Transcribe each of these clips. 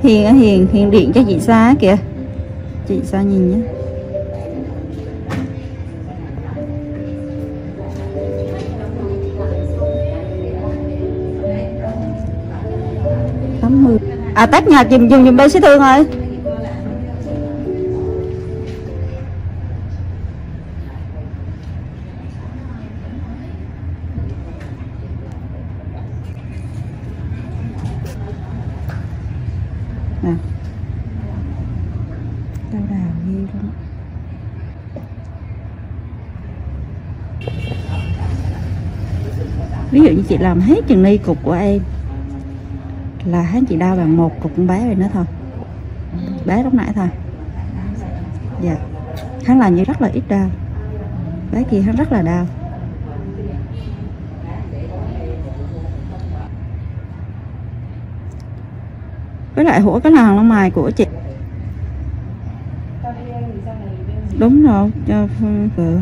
Hiền á, Hiền điện cho chị Sa kìa. Chị Sa nhìn nhé. À tắt nhạc dùm bên Sĩ Thương ơi. Nè. Đau đào ghê luôn. Ví dụ như chị làm hết chừng ni cục của em là hắn chị đau bằng một cục con bé rồi nữa thôi, bé lúc nãy thôi. Dạ, hắn làm như rất là ít đau, bé kia hắn rất là đau. Với lại hủa cái làn lông mày của chị đúng rồi cho vừa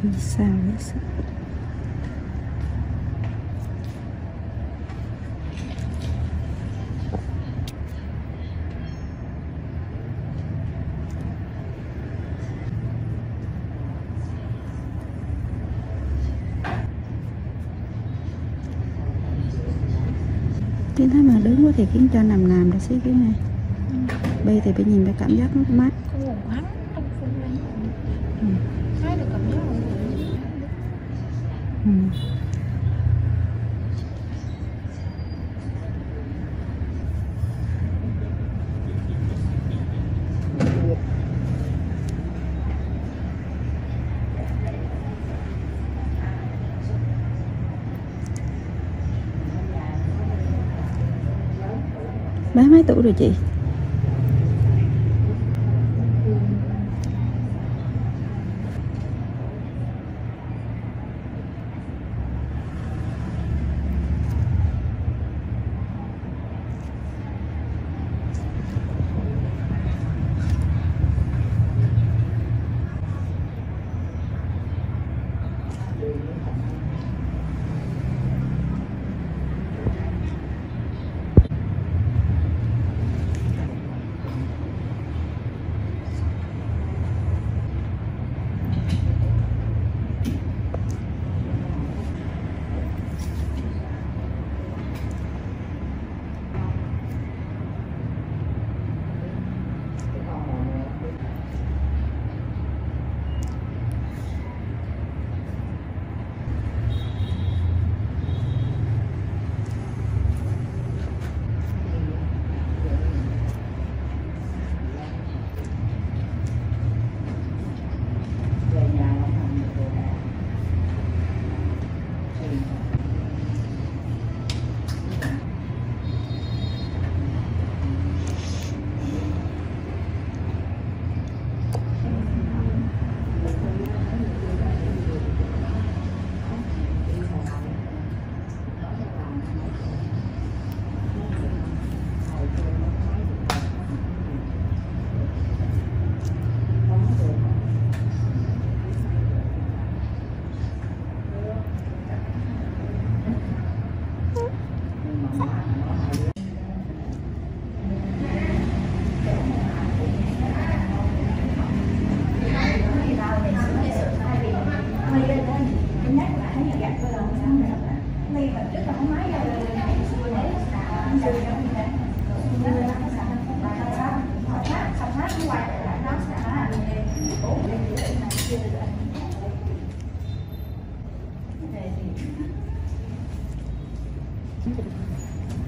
đi sao đấy. Cái thấy mà đứng quá thì khiến cho nằm ra xíu cái này. Bây thì phải nhìn cái cảm giác nó mát. Bé mấy tuổi rồi chị?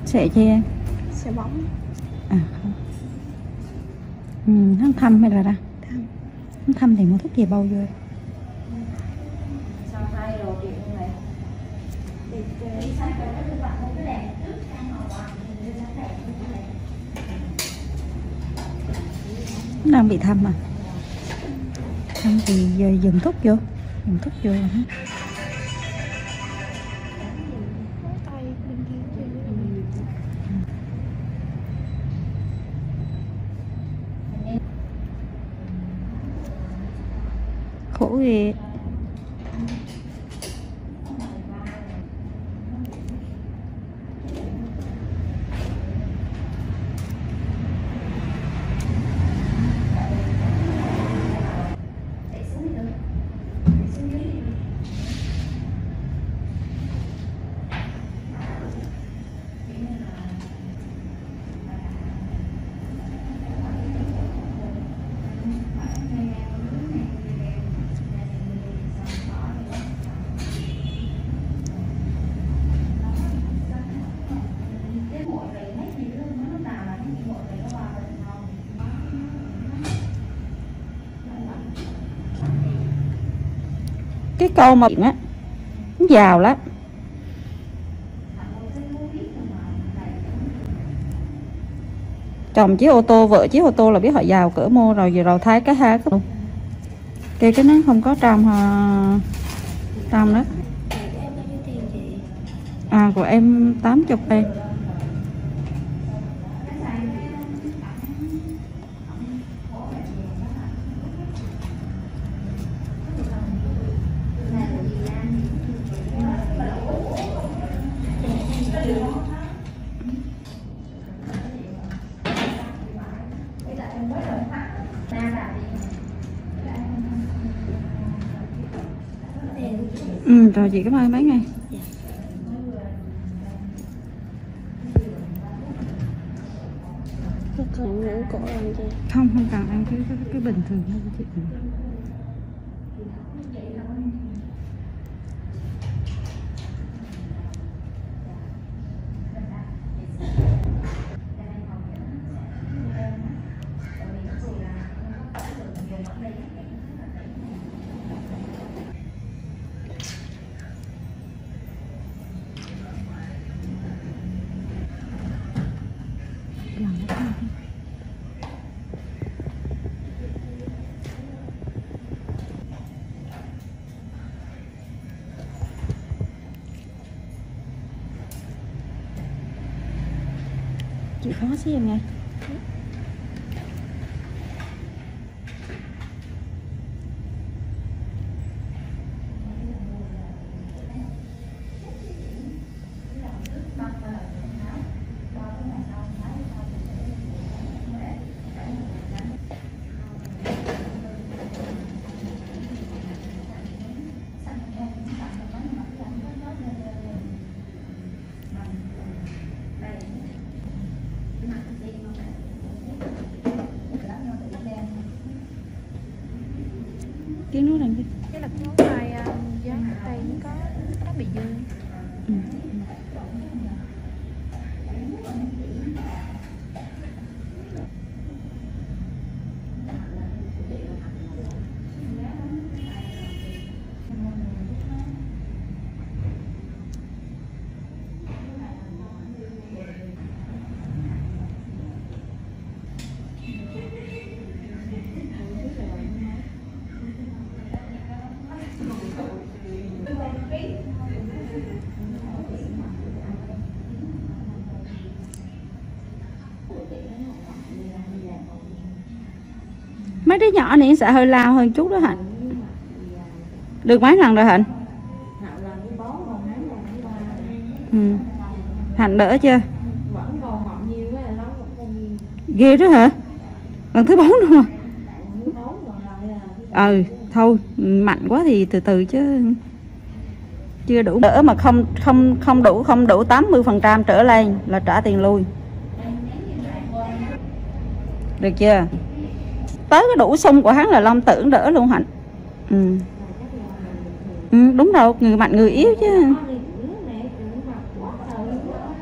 Sẽ cho em. Sẽ bóng. À không. Hắn thăm hay là ra? Hắn thăm thì mua thuốc về bầu vô. Đang bị thăm à? Thăm thì giờ dùng thuốc vô. Dùng thuốc vô hả? Khổ ghê. Cái câu mà á giàu lắm. Chồng chiếc ô tô, vợ chiếc ô tô là biết họ giàu cỡ mô rồi, giờ rồi thay cái hai cái nó không có trong trong đó. À của em 80 em. Rồi chị cảm ơn mấy ngày. Còn ngủ cổ ăn chưa? Không cần ăn cái bình thường thôi chị. Chị khó xíu em nghe. Tiếng nước này Cái là có hai giá tay nó bị dư. Mấy đứa nhỏ này sẽ hơi lao hơn chút đó Hạnh. Được mấy lần rồi Hạnh? Hạnh đỡ chưa? Ghê đó hả? Lần thứ 4 luôn à? Thôi mạnh quá thì từ từ chứ chưa đủ. Đỡ mà không đủ 80% trở lên là trả tiền lui. Được chưa? Tới cái đủ sung của hắn là Long tưởng đỡ luôn Hạnh. Đúng rồi, người mạnh người yếu chứ.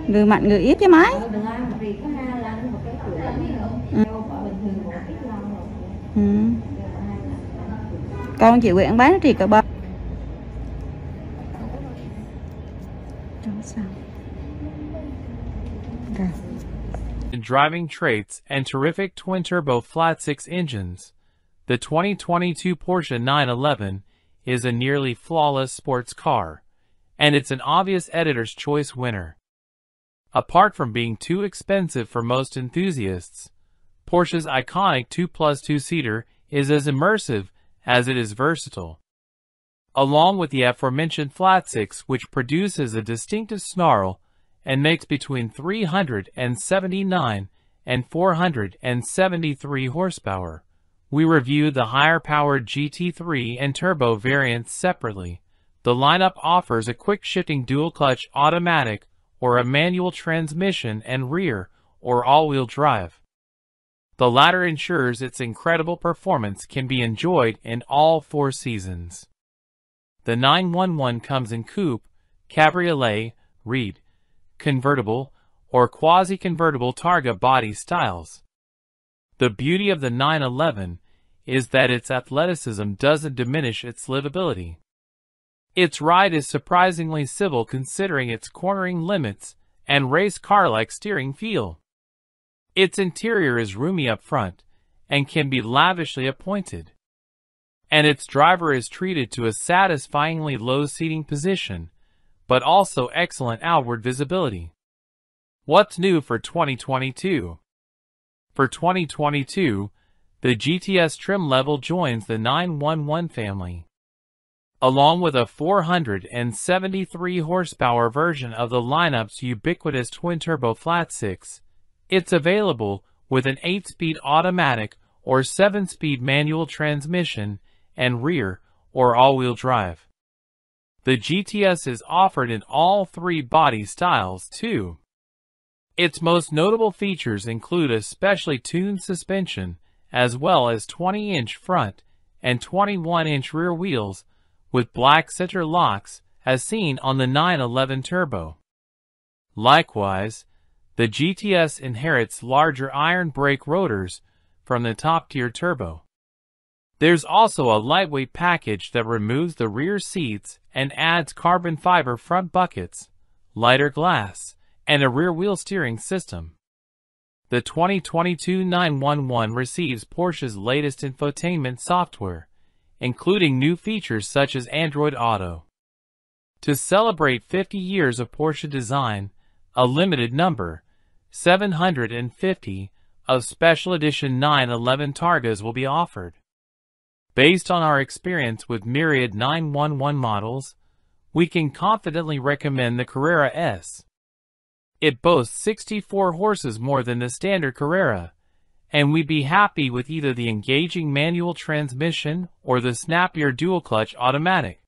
Người mạnh người yếu chứ mấy. Ừ. Con chị Nguyễn bán thì cỡ bao? In driving traits and terrific twin-turbo flat-six engines, the 2022 Porsche 911 is a nearly flawless sports car, and it's an obvious editor's choice winner. Apart from being too expensive for most enthusiasts, Porsche's iconic 2+2-seater is as immersive as it is versatile. Along with the aforementioned flat-six, which produces a distinctive snarl and makes between 379 and 473 horsepower, we reviewed the higher-powered GT3 and turbo variants separately. The lineup offers a quick-shifting dual-clutch automatic or a manual transmission and rear or all-wheel drive. The latter ensures its incredible performance can be enjoyed in all 4 seasons. The 911 comes in coupe, cabriolet, reed, convertible, or quasi-convertible Targa body styles. The beauty of the 911 is that its athleticism doesn't diminish its livability. Its ride is surprisingly civil considering its cornering limits and race car-like steering feel. Its interior is roomy up front and can be lavishly appointed, and its driver is treated to a satisfyingly low seating position, but also excellent outward visibility. What's new for 2022? For 2022, the GTS trim level joins the 911 family. Along with a 473 horsepower version of the lineup's ubiquitous twin-turbo flat-six, it's available with an 8-speed automatic or 7-speed manual transmission and rear or all-wheel drive. The GTS is offered in all 3 body styles too. Its most notable features include a specially tuned suspension as well as 20-inch front and 21-inch rear wheels with black center locks as seen on the 911 Turbo. Likewise, the GTS inherits larger iron brake rotors from the top-tier Turbo. There's also a lightweight package that removes the rear seats and adds carbon fiber front buckets, lighter glass, and a rear-wheel steering system. The 2022 911 receives Porsche's latest infotainment software, including new features such as Android Auto. To celebrate 50 years of Porsche design, a limited number, 750, of special edition 911 Targas will be offered. Based on our experience with myriad 911 models, we can confidently recommend the Carrera S. It boasts 64 horses more than the standard Carrera, and we'd be happy with either the engaging manual transmission or the snappier dual-clutch automatic.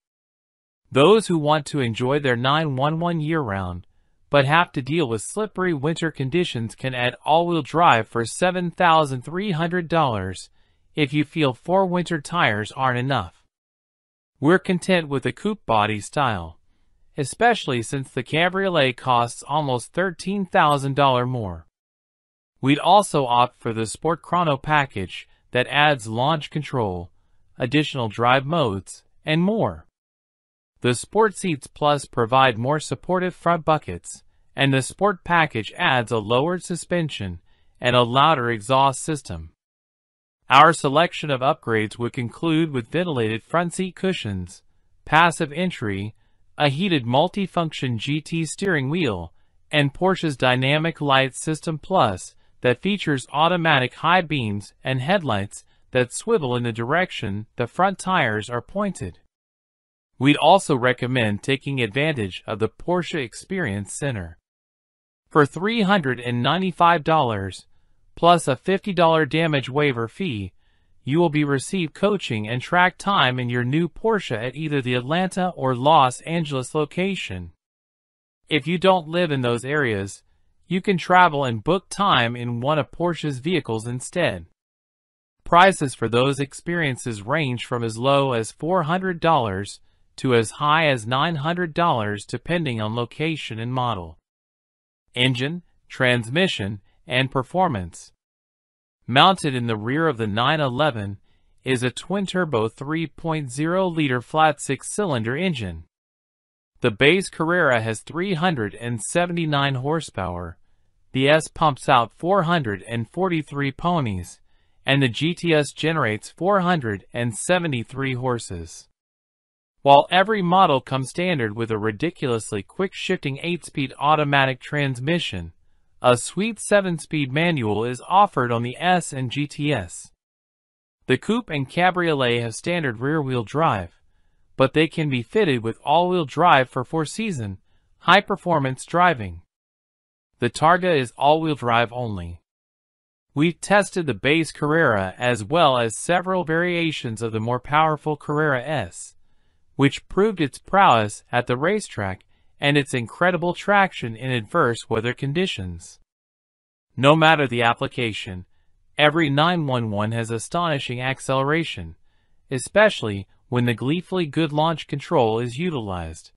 Those who want to enjoy their 911 year-round, but have to deal with slippery winter conditions can add all-wheel drive for $7,300 if you feel 4 winter tires aren't enough. We're content with the coupe body style, especially since the cabriolet costs almost $13,000 more. We'd also opt for the Sport Chrono package that adds launch control, additional drive modes, and more. The Sport Seats Plus provide more supportive front buckets, and the Sport package adds a lowered suspension and a louder exhaust system. Our selection of upgrades would conclude with ventilated front seat cushions, passive entry, a heated multifunction GT steering wheel, and Porsche's Dynamic Light System Plus that features automatic high beams and headlights that swivel in the direction the front tires are pointed. We'd also recommend taking advantage of the Porsche Experience Center. For $395, plus a $50 damage waiver fee, you will be received coaching and track time in your new Porsche at either the Atlanta or Los Angeles location. If you don't live in those areas, you can travel and book time in one of Porsche's vehicles instead. Prices for those experiences range from as low as $400 to as high as $900 depending on location and model, engine, transmission, and performance. Mounted in the rear of the 911 is a twin-turbo 3.0-liter flat six-cylinder engine. The base Carrera has 379 horsepower, the S pumps out 443 ponies, and the GTS generates 473 horses. While every model comes standard with a ridiculously quick-shifting 8-speed automatic transmission, a sweet 7-speed manual is offered on the S and GTS. The coupe and cabriolet have standard rear-wheel drive, but they can be fitted with all-wheel drive for four-season, high-performance driving. The Targa is all-wheel drive only. We've tested the base Carrera as well as several variations of the more powerful Carrera S, which proved its prowess at the racetrack and its incredible traction in adverse weather conditions. No matter the application, every 911 has astonishing acceleration, especially when the gleefully good launch control is utilized.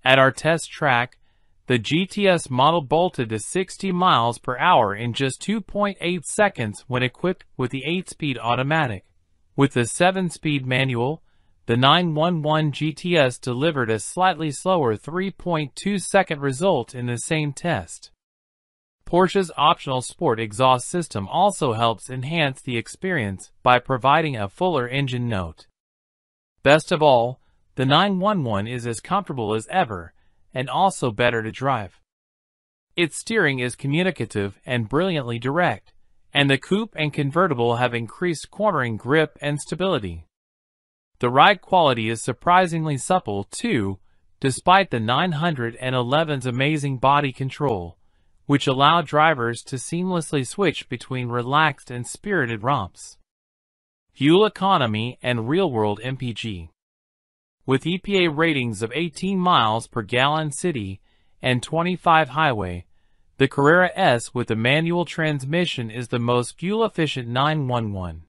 At our test track, the GTS model bolted to 60 miles per hour in just 2.8 seconds when equipped with the 8-speed automatic. With the 7-speed manual, the 911 GTS delivered a slightly slower 3.2-second result in the same test. Porsche's optional sport exhaust system also helps enhance the experience by providing a fuller engine note. Best of all, the 911 is as comfortable as ever, and also better to drive. Its steering is communicative and brilliantly direct, and the coupe and convertible have increased cornering grip and stability. The ride quality is surprisingly supple, too, despite the 911's amazing body control, which allow drivers to seamlessly switch between relaxed and spirited romps. Fuel economy and real-world MPG. With EPA ratings of 18 miles per gallon city and 25 highway, the Carrera S with the manual transmission is the most fuel-efficient 911.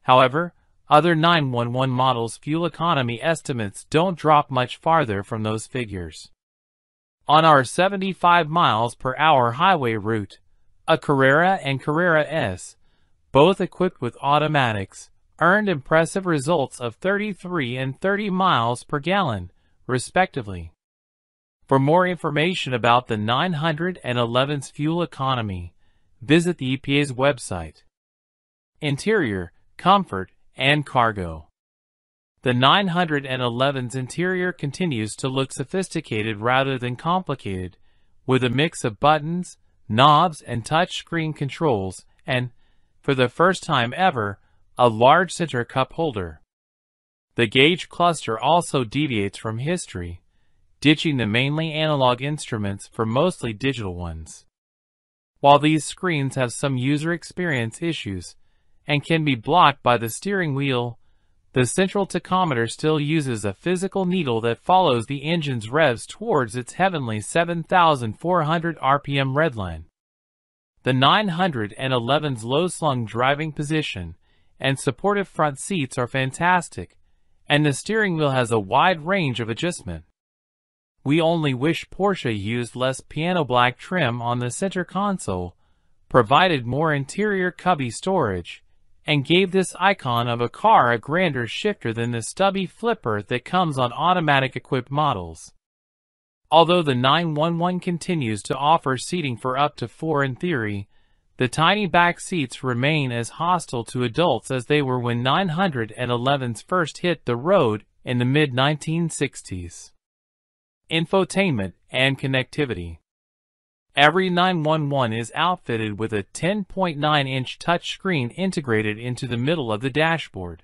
However, other 911 models' fuel economy estimates don't drop much farther from those figures. On our 75 miles per hour highway route, a Carrera and Carrera S, both equipped with automatics, earned impressive results of 33 and 30 miles per gallon, respectively. For more information about the 911's fuel economy, visit the EPA's website. Interior, comfort, and cargo. The 911's interior continues to look sophisticated rather than complicated, with a mix of buttons, knobs, and touchscreen controls, and, for the first time ever, a large center cup holder. The gauge cluster also deviates from history, ditching the mainly analog instruments for mostly digital ones. While these screens have some user experience issues and can be blocked by the steering wheel, the central tachometer still uses a physical needle that follows the engine's revs towards its heavenly 7,400 RPM redline. The 911's low-slung driving position and supportive front seats are fantastic, and the steering wheel has a wide range of adjustment. We only wish Porsche used less piano black trim on the center console, provided more interior cubby storage, and gave this icon of a car a grander shifter than the stubby flipper that comes on automatic-equipped models. Although the 911 continues to offer seating for up to 4 in theory, the tiny back seats remain as hostile to adults as they were when 911s first hit the road in the mid-1960s. Infotainment and connectivity. Every 911 is outfitted with a 10.9-inch touchscreen integrated into the middle of the dashboard.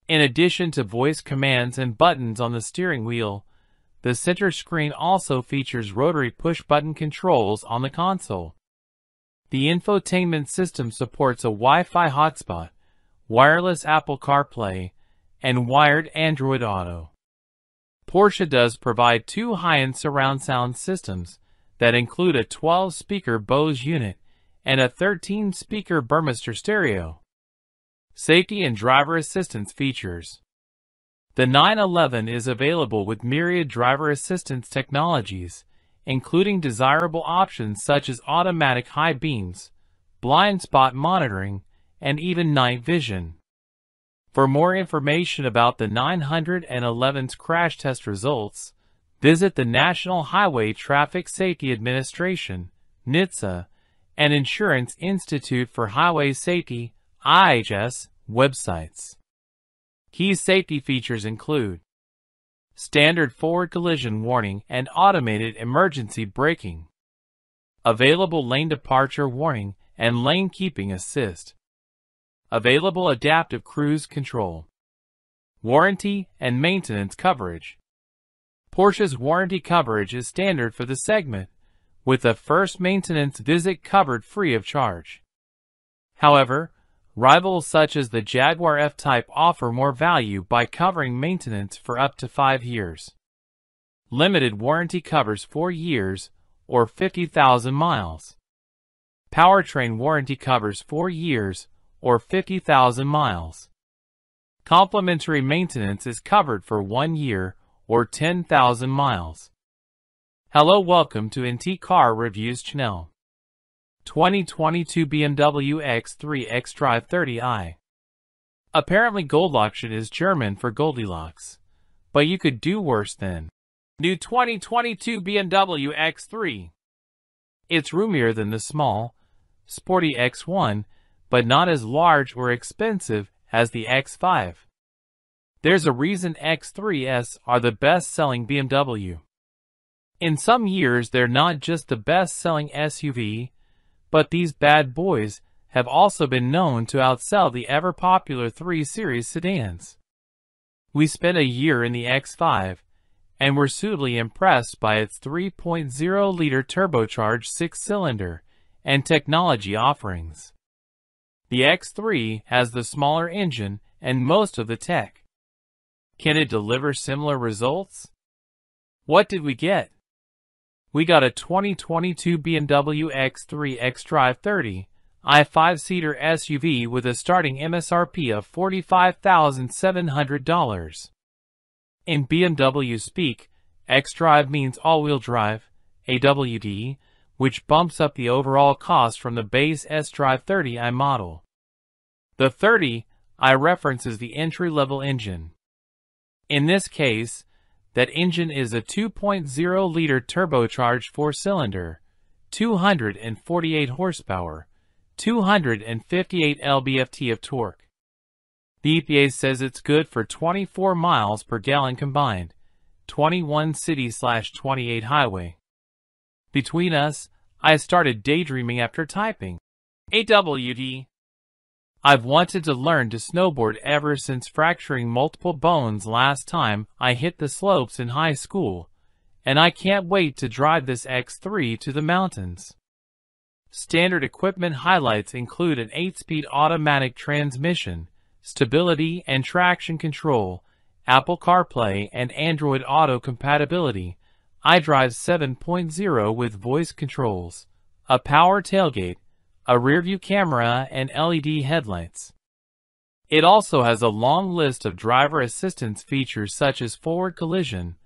In addition to voice commands and buttons on the steering wheel, the center screen also features rotary push-button controls on the console. The infotainment system supports a Wi-Fi hotspot, wireless Apple CarPlay, and wired Android Auto. Porsche does provide 2 high-end surround sound systems that include a 12-speaker Bose unit and a 13-speaker Burmester stereo. Safety and driver assistance features. The 911 is available with myriad driver assistance technologies, including desirable options such as automatic high beams, blind spot monitoring, and even night vision. For more information about the 911's crash test results, visit the National Highway Traffic Safety Administration, NHTSA, and Insurance Institute for Highway Safety, IHS, websites. Key safety features include standard forward collision warning and automated emergency braking, available lane departure warning and lane keeping assist, available adaptive cruise control, warranty and maintenance coverage. Porsche's warranty coverage is standard for the segment, with a first maintenance visit covered free of charge. However, rivals such as the Jaguar F-Type offer more value by covering maintenance for up to 5 years. Limited warranty covers 4 years or 50,000 miles. Powertrain warranty covers 4 years or 50,000 miles. Complimentary maintenance is covered for 1 year or 10,000 miles. Hello, welcome to NT Car Reviews channel. 2022 BMW X3 xDrive 30i. Apparently Goldauction is German for Goldilocks, but you could do worse than new 2022 BMW X3. It's roomier than the small, sporty X1, but not as large or expensive as the X5. There's a reason X3s are the best-selling BMW. In some years, they're not just the best-selling SUV, but these bad boys have also been known to outsell the ever-popular 3 Series sedans. We spent a year in the X5, and were suitably impressed by its 3.0-liter turbocharged 6-cylinder and technology offerings. The X3 has the smaller engine and most of the tech. Can it deliver similar results? What did we get? We got a 2022 BMW X3 xDrive 30i 5-seater SUV with a starting MSRP of $45,700. In BMW speak, xDrive means all-wheel drive, AWD, which bumps up the overall cost from the base xDrive 30i model. The 30i references the entry-level engine. In this case, that engine is a 2.0-liter turbocharged 4-cylinder, 248 horsepower, 258 lb-ft of torque. The EPA says it's good for 24 miles per gallon combined, 21 city/28 highway. Between us, I started daydreaming after typing AWD. I've wanted to learn to snowboard ever since fracturing multiple bones last time I hit the slopes in high school, and I can't wait to drive this X3 to the mountains. Standard equipment highlights include an 8-speed automatic transmission, stability and traction control, Apple CarPlay and Android Auto compatibility, iDrive 7.0 with voice controls, a power tailgate, a rear-view camera, and LED headlights. It also has a long list of driver assistance features such as forward collision,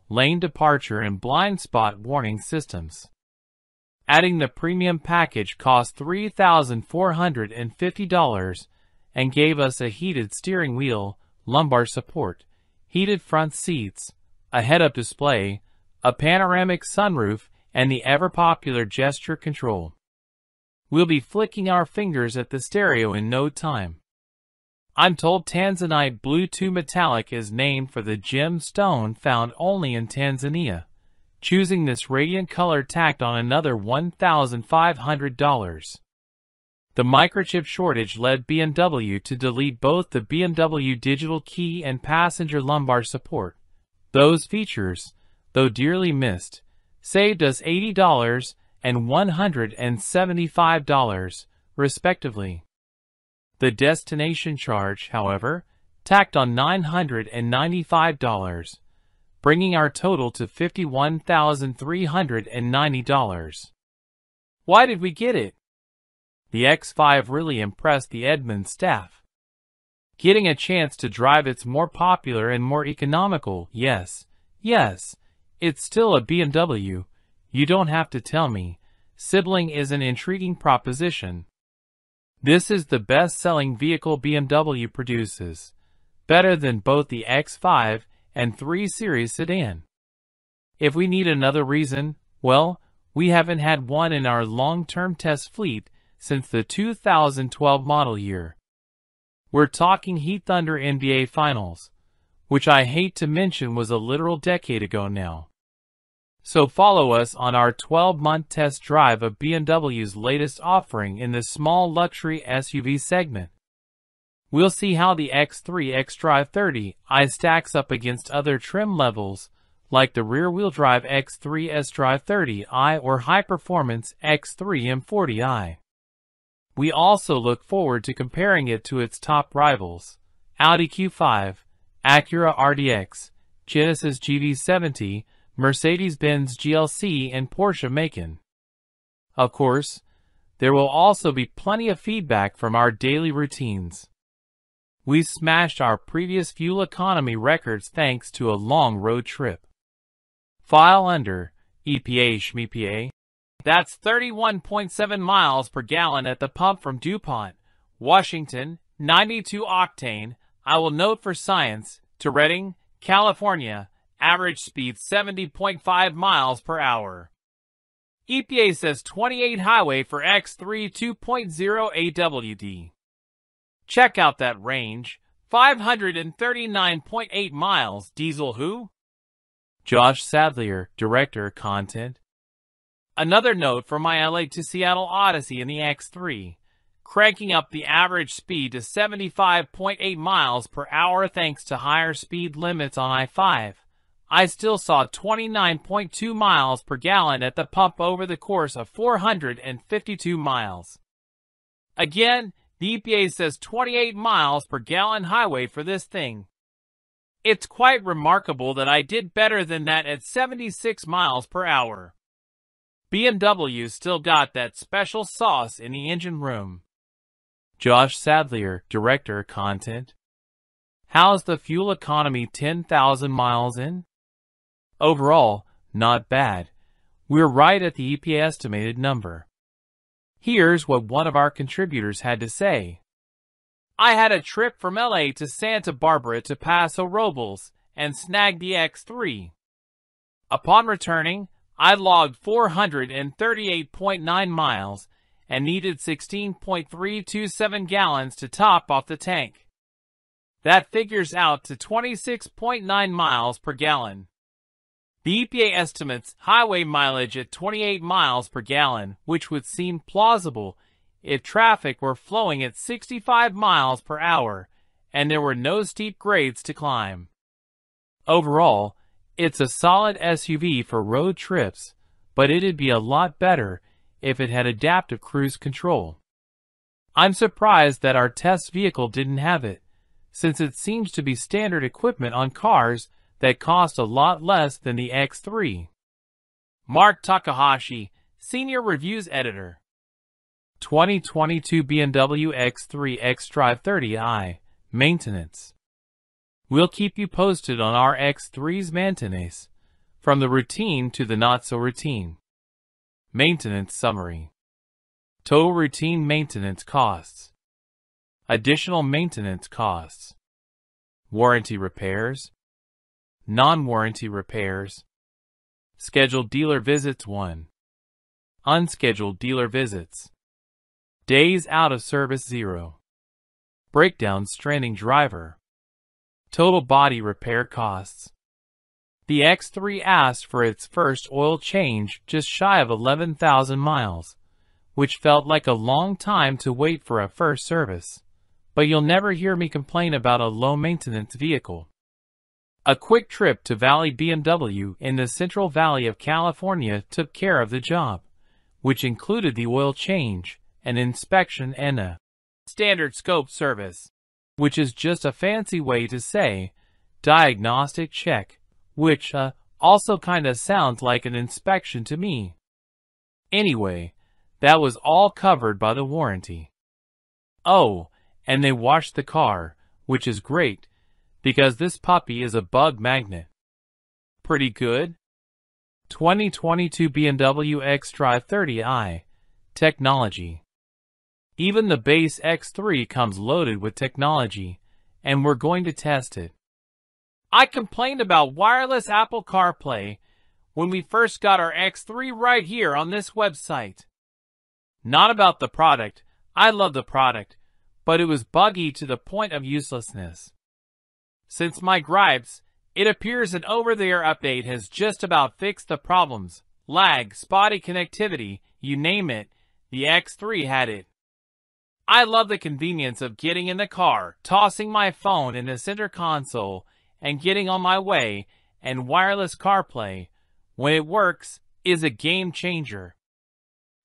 lane departure, and blind spot warning systems. Adding the premium package cost $3,450 and gave us a heated steering wheel, lumbar support, heated front seats, a head-up display, a panoramic sunroof, and the ever-popular gesture control. We'll be flicking our fingers at the stereo in no time. I'm told Tanzanite Blue 2 Metallic is named for the gemstone found only in Tanzania. Choosing this radiant color tacked on another $1,500. The microchip shortage led BMW to delete both the BMW digital key and passenger lumbar support. Those features, though dearly missed, saved us $80 and $175, respectively. The destination charge, however, tacked on $995, bringing our total to $51,390. Why did we get it? The X5 really impressed the Edmunds staff. Getting a chance to drive it's more popular and more economical, yes, it's still a BMW, you don't have to tell me. Sibling is an intriguing proposition. This is the best-selling vehicle BMW produces, better than both the X5 and 3 Series sedan. If we need another reason, well, we haven't had one in our long-term test fleet since the 2012 model year. We're talking Heat Thunder NBA Finals, which I hate to mention was a literal decade ago now. So follow us on our 12-month test drive of BMW's latest offering in the small luxury SUV segment. We'll see how the X3 xDrive 30i stacks up against other trim levels like the rear-wheel drive X3 xDrive 30i or high-performance X3 M40i. We also look forward to comparing it to its top rivals, Audi Q5, Acura RDX, Genesis GV70, Mercedes-Benz GLC, and Porsche Macan. Of course, there will also be plenty of feedback from our daily routines. We smashed our previous fuel economy records thanks to a long road trip. File under EPA SHMEPA. That's 31.7 miles per gallon at the pump from DuPont, Washington, 92 octane. I will note for science, to Redding, California, average speed 70.5 miles per hour. EPA says 28 highway for X3 2.0 AWD. Check out that range, 539.8 miles. Diesel who? Josh Sadlier, Director, Content. Another note for my LA to Seattle Odyssey in the X3, cranking up the average speed to 75.8 miles per hour thanks to higher speed limits on I-5. I still saw 29.2 miles per gallon at the pump over the course of 452 miles. Again, the EPA says 28 miles per gallon highway for this thing. It's quite remarkable that I did better than that at 76 miles per hour. BMW still got that special sauce in the engine room. Josh Sadlier, Director, Content. How's the fuel economy 10,000 miles in? Overall, not bad. We're right at the EPA estimated number. Here's what one of our contributors had to say. I had a trip from LA to Santa Barbara to Paso Robles and snagged the X3. Upon returning, I logged 438.9 miles and needed 16.327 gallons to top off the tank. That figures out to 26.9 miles per gallon. The EPA estimates highway mileage at 28 miles per gallon, which would seem plausible if traffic were flowing at 65 miles per hour and there were no steep grades to climb. Overall, it's a solid SUV for road trips, but it'd be a lot better if it had adaptive cruise control. I'm surprised that our test vehicle didn't have it, since it seems to be standard equipment on cars that cost a lot less than the X3. Mark Takahashi, Senior Reviews Editor. 2022 BMW X3 xDrive 30i, Maintenance. We'll keep you posted on our X3's maintenance, from the routine to the not-so-routine. Maintenance Summary. Total routine maintenance costs. Additional maintenance costs. Warranty repairs. Non-warranty repairs. Scheduled dealer visits 1. Unscheduled dealer visits. Days out of service 0. Breakdown stranding driver. Total body repair costs. The X3 asked for its first oil change just shy of 11,000 miles, which felt like a long time to wait for a first service. But you'll never hear me complain about a low-maintenance vehicle. A quick trip to Valley BMW in the Central Valley of California took care of the job, which included the oil change, an inspection, and a standard scope service, which is just a fancy way to say diagnostic check, which also kinda sounds like an inspection to me. Anyway, that was all covered by the warranty. Oh, and they washed the car, which is great, because this puppy is a bug magnet. Pretty good? 2022 BMW xDrive 30i, Technology. Even the base X3 comes loaded with technology, and we're going to test it. I complained about wireless Apple CarPlay when we first got our X3 right here on this website. Not about the product. I love the product, but it was buggy to the point of uselessness. Since my gripes, it appears an over-the-air update has just about fixed the problems. Lag, spotty connectivity, you name it, the X3 had it. I love the convenience of getting in the car, tossing my phone in the center console, and getting on my way, and wireless CarPlay, when it works, is a game changer.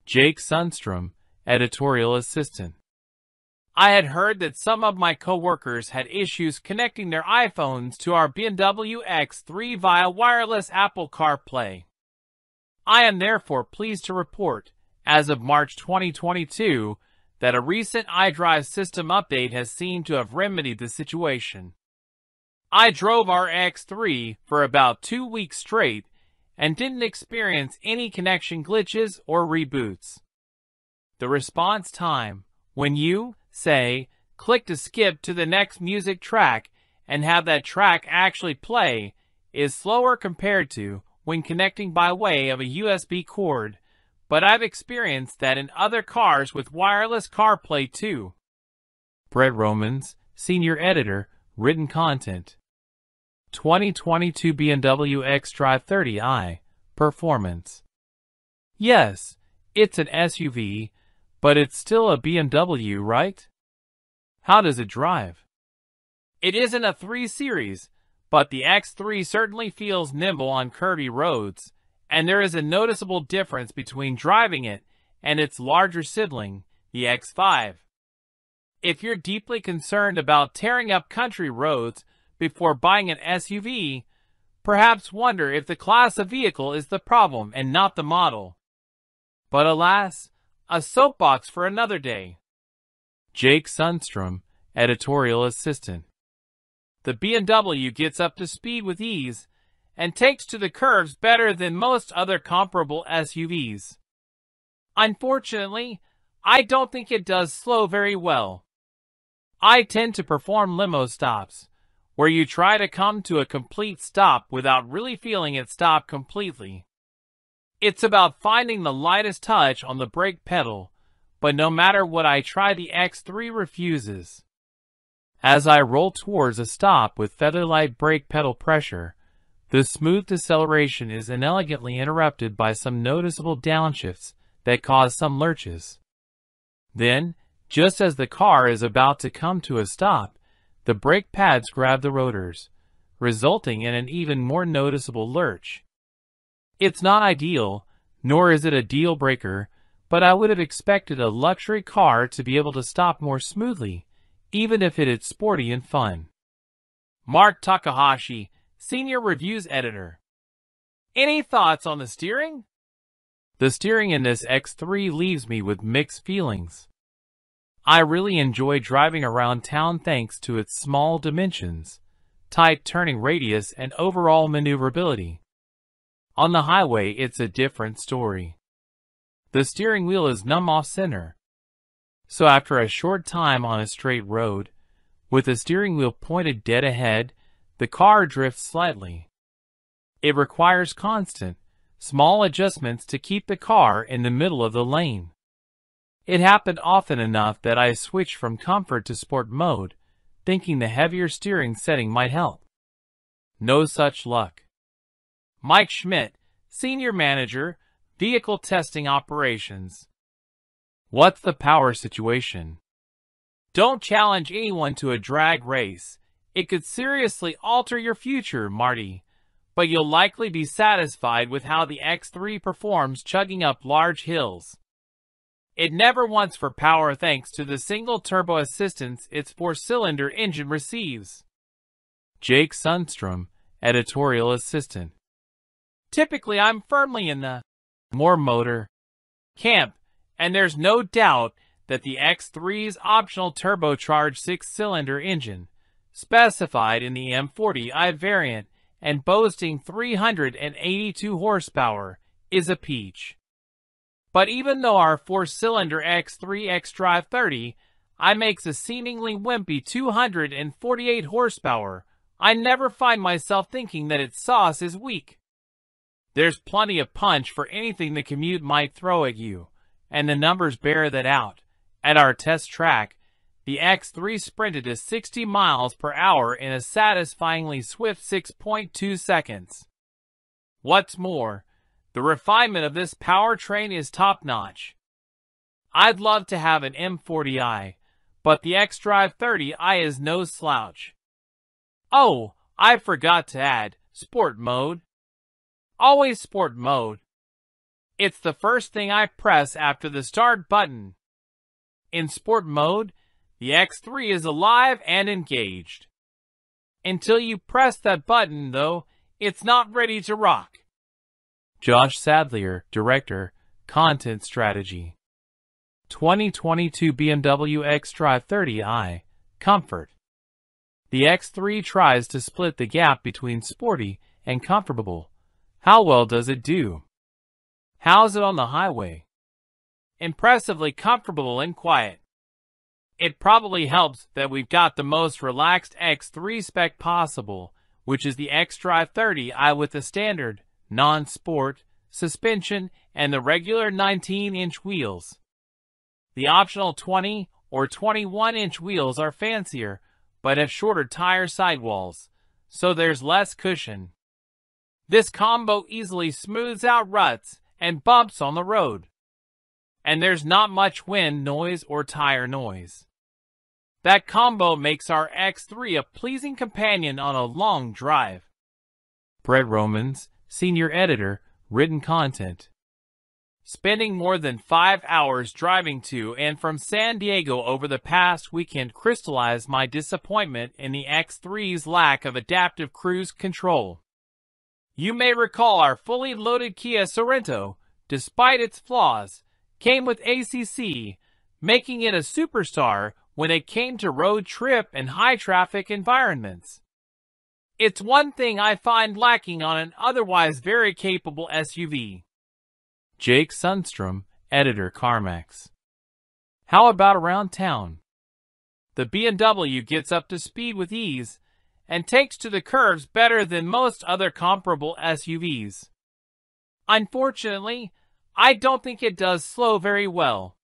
Jake Sundstrom, editorial assistant. I had heard that some of my coworkers had issues connecting their iPhones to our BMW X3 via wireless Apple CarPlay. I am therefore pleased to report, as of March 2022, that a recent iDrive system update has seemed to have remedied the situation. I drove our X3 for about 2 weeks straight and didn't experience any connection glitches or reboots. The response time, when you, say, click to skip to the next music track and have that track actually play, is slower compared to when connecting by way of a USB cord, but I've experienced that in other cars with wireless CarPlay too. Brett Romans, Senior Editor, Written Content. 2022 BMW xDrive 30i, Performance. Yes, it's an SUV, but it's still a BMW, right? How does it drive? It isn't a 3 Series, but the X3 certainly feels nimble on curvy roads, and there is a noticeable difference between driving it and its larger sibling, the X5. If you're deeply concerned about tearing up country roads before buying an SUV, perhaps wonder if the class of vehicle is the problem and not the model. But alas, a soapbox for another day. Jake Sundstrom, editorial assistant. The BMW gets up to speed with ease and takes to the curves better than most other comparable SUVs. Unfortunately, I don't think it does slow very well. I tend to perform limo stops, where you try to come to a complete stop without really feeling it stop completely. It's about finding the lightest touch on the brake pedal, but no matter what I try, the X3 refuses. As I roll towards a stop with featherlight brake pedal pressure, the smooth deceleration is inelegantly interrupted by some noticeable downshifts that cause some lurches. Then, just as the car is about to come to a stop, the brake pads grab the rotors, resulting in an even more noticeable lurch. It's not ideal, nor is it a deal breaker, but I would have expected a luxury car to be able to stop more smoothly, even if it is sporty and fun. Mark Takahashi, Senior Reviews Editor. Any thoughts on the steering? The steering in this X3 leaves me with mixed feelings. I really enjoy driving around town thanks to its small dimensions, tight turning radius, and overall maneuverability. On the highway, it's a different story. The steering wheel is numb off-center. So after a short time on a straight road, with the steering wheel pointed dead ahead, the car drifts slightly. It requires constant, small adjustments to keep the car in the middle of the lane. It happened often enough that I switched from comfort to sport mode, thinking the heavier steering setting might help. No such luck. Mike Schmidt, Senior Manager, Vehicle Testing Operations. What's the power situation? Don't challenge anyone to a drag race. It could seriously alter your future, Marty, but you'll likely be satisfied with how the X3 performs chugging up large hills. It never wants for power thanks to the single turbo assistance its 4-cylinder engine receives. Jake Sundstrom, editorial assistant. Typically, I'm firmly in the more motor camp, and there's no doubt that the X3's optional turbocharged 6-cylinder engine, specified in the M40i variant and boasting 382 horsepower, is a peach. But even though our 4-cylinder X3 xDrive 30 I makes a seemingly wimpy 248 horsepower, I never find myself thinking that its sauce is weak. There's plenty of punch for anything the commute might throw at you, and the numbers bear that out. At our test track, the X3 sprinted to 60 miles per hour in a satisfyingly swift 6.2 seconds. What's more, the refinement of this powertrain is top-notch. I'd love to have an M40i, but the xDrive 30i is no slouch. Oh, I forgot to add, Sport Mode. Always Sport Mode. It's the first thing I press after the start button. In Sport Mode, the X3 is alive and engaged. Until you press that button, though, it's not ready to rock. Josh Sadlier, Director, Content Strategy. 2022 BMW xDrive 30i, Comfort. The X3 tries to split the gap between sporty and comfortable. How well does it do? How's it on the highway? Impressively comfortable and quiet. It probably helps that we've got the most relaxed X3 spec possible, which is the xDrive 30i with the standard, non-sport, suspension, and the regular 19-inch wheels. The optional 20 or 21-inch wheels are fancier, but have shorter tire sidewalls, so there's less cushion. This combo easily smooths out ruts and bumps on the road. And there's not much wind noise or tire noise. That combo makes our X3 a pleasing companion on a long drive. Brett Romans, Senior Editor, Written Content. Spending more than 5 hours driving to and from San Diego over the past weekend crystallized my disappointment in the X3's lack of adaptive cruise control. You may recall our fully loaded Kia Sorento, despite its flaws, came with ACC, making it a superstar when it came to road trip and high-traffic environments. It's one thing I find lacking on an otherwise very capable SUV. Jake Sundstrom, Editor, CarMax. How about around town? The BMW gets up to speed with ease and takes to the curves better than most other comparable SUVs. Unfortunately, I don't think it does slow very well.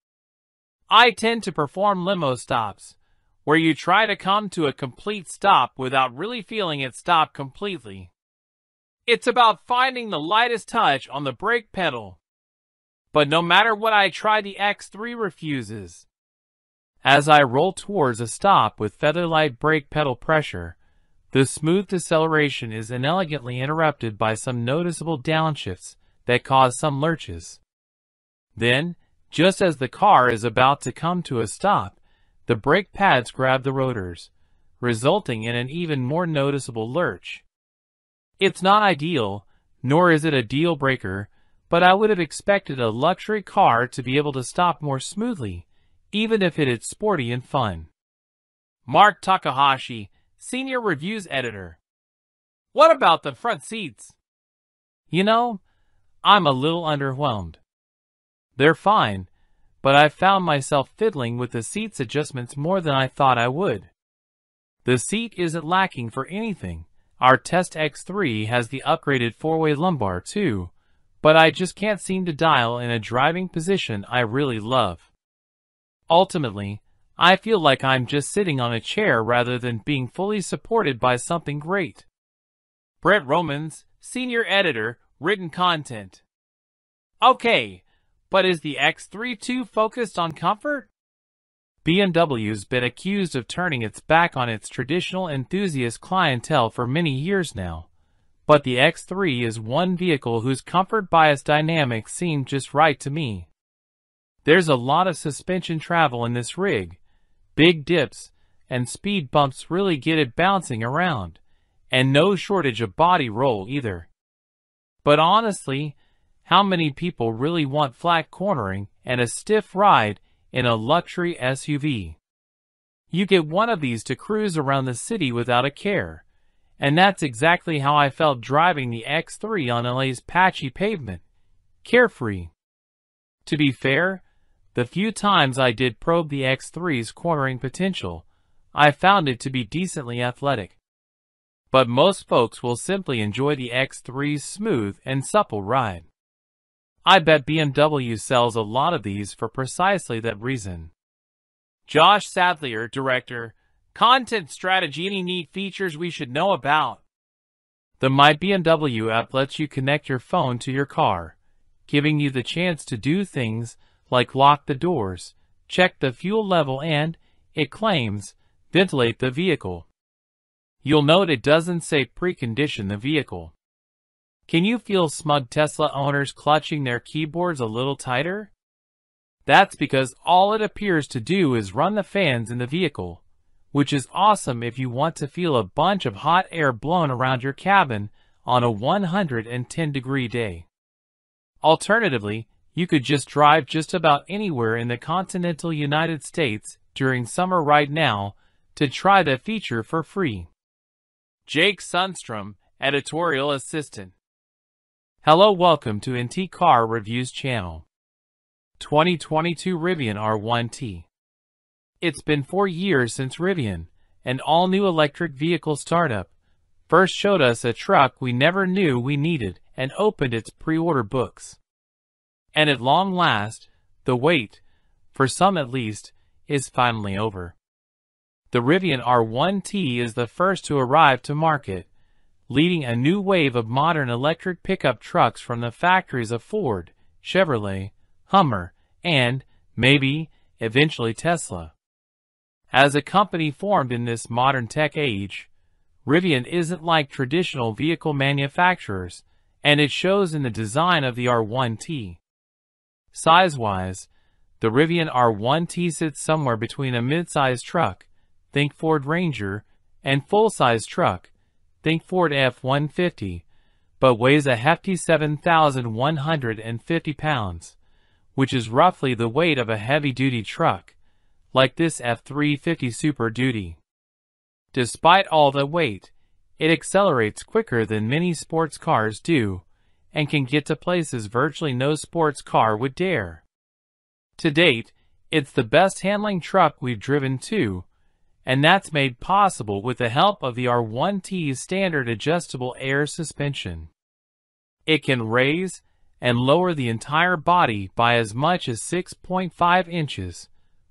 I tend to perform limo stops, where you try to come to a complete stop without really feeling it stop completely. It's about finding the lightest touch on the brake pedal. But no matter what I try, the X3 refuses. As I roll towards a stop with featherlight brake pedal pressure, the smooth deceleration is inelegantly interrupted by some noticeable downshifts that cause some lurches. Then, just as the car is about to come to a stop, the brake pads grab the rotors, resulting in an even more noticeable lurch. It's not ideal, nor is it a deal breaker, but I would have expected a luxury car to be able to stop more smoothly, even if it is sporty and fun. Mark Takahashi, Senior Reviews Editor. What about the front seats? You know, I'm a little underwhelmed. They're fine, but I've found myself fiddling with the seats adjustments more than I thought I would. The seat isn't lacking for anything. Our Test X3 has the upgraded 4-way lumbar too, but I just can't seem to dial in a driving position I really love. Ultimately, I feel like I'm just sitting on a chair rather than being fully supported by something great. Brett Romans, Senior Editor, Written Content. Okay, but is the X3 too focused on comfort? BMW's been accused of turning its back on its traditional enthusiast clientele for many years now, but the X3 is one vehicle whose comfort-biased dynamics seem just right to me. There's a lot of suspension travel in this rig. Big dips and speed bumps really get it bouncing around, and no shortage of body roll either. But honestly, how many people really want flat cornering and a stiff ride in a luxury SUV? You get one of these to cruise around the city without a care, and that's exactly how I felt driving the X3 on LA's patchy pavement. Carefree. To be fair, the few times I did probe the X3's cornering potential, I found it to be decently athletic. But most folks will simply enjoy the X3's smooth and supple ride. I bet BMW sells a lot of these for precisely that reason. Josh Sadlier, Director, Content Strategy. Any neat features we should know about? The My BMW app lets you connect your phone to your car, giving you the chance to do things like lock the doors, check the fuel level and, it claims, ventilate the vehicle. You'll note it doesn't say precondition the vehicle. Can you feel smug Tesla owners clutching their keyboards a little tighter? That's because all it appears to do is run the fans in the vehicle, which is awesome if you want to feel a bunch of hot air blown around your cabin on a 110-degree day. Alternatively, you could just drive just about anywhere in the continental United States during summer right now to try the feature for free. Jake Sundstrom, Editorial Assistant. Hello, welcome to NT Car Reviews channel. 2022 Rivian R1T. It's been 4 years since Rivian, an all-new electric vehicle startup, first showed us a truck we never knew we needed and opened its pre-order books. And at long last, the wait, for some at least, is finally over. The Rivian R1T is the first to arrive to market, leading a new wave of modern electric pickup trucks from the factories of Ford, Chevrolet, Hummer, and, maybe, eventually Tesla. As a company formed in this modern tech age, Rivian isn't like traditional vehicle manufacturers, and it shows in the design of the R1T. Size-wise, the Rivian R1T sits somewhere between a mid-size truck, think Ford Ranger, and full-size truck, think Ford F-150, but weighs a hefty 7,150 pounds, which is roughly the weight of a heavy-duty truck, like this F-350 Super Duty. Despite all the weight, it accelerates quicker than many sports cars do, and can get to places virtually no sports car would dare. To date, it's the best handling truck we've driven to, and that's made possible with the help of the R1T's standard adjustable air suspension. It can raise and lower the entire body by as much as 6.5 inches,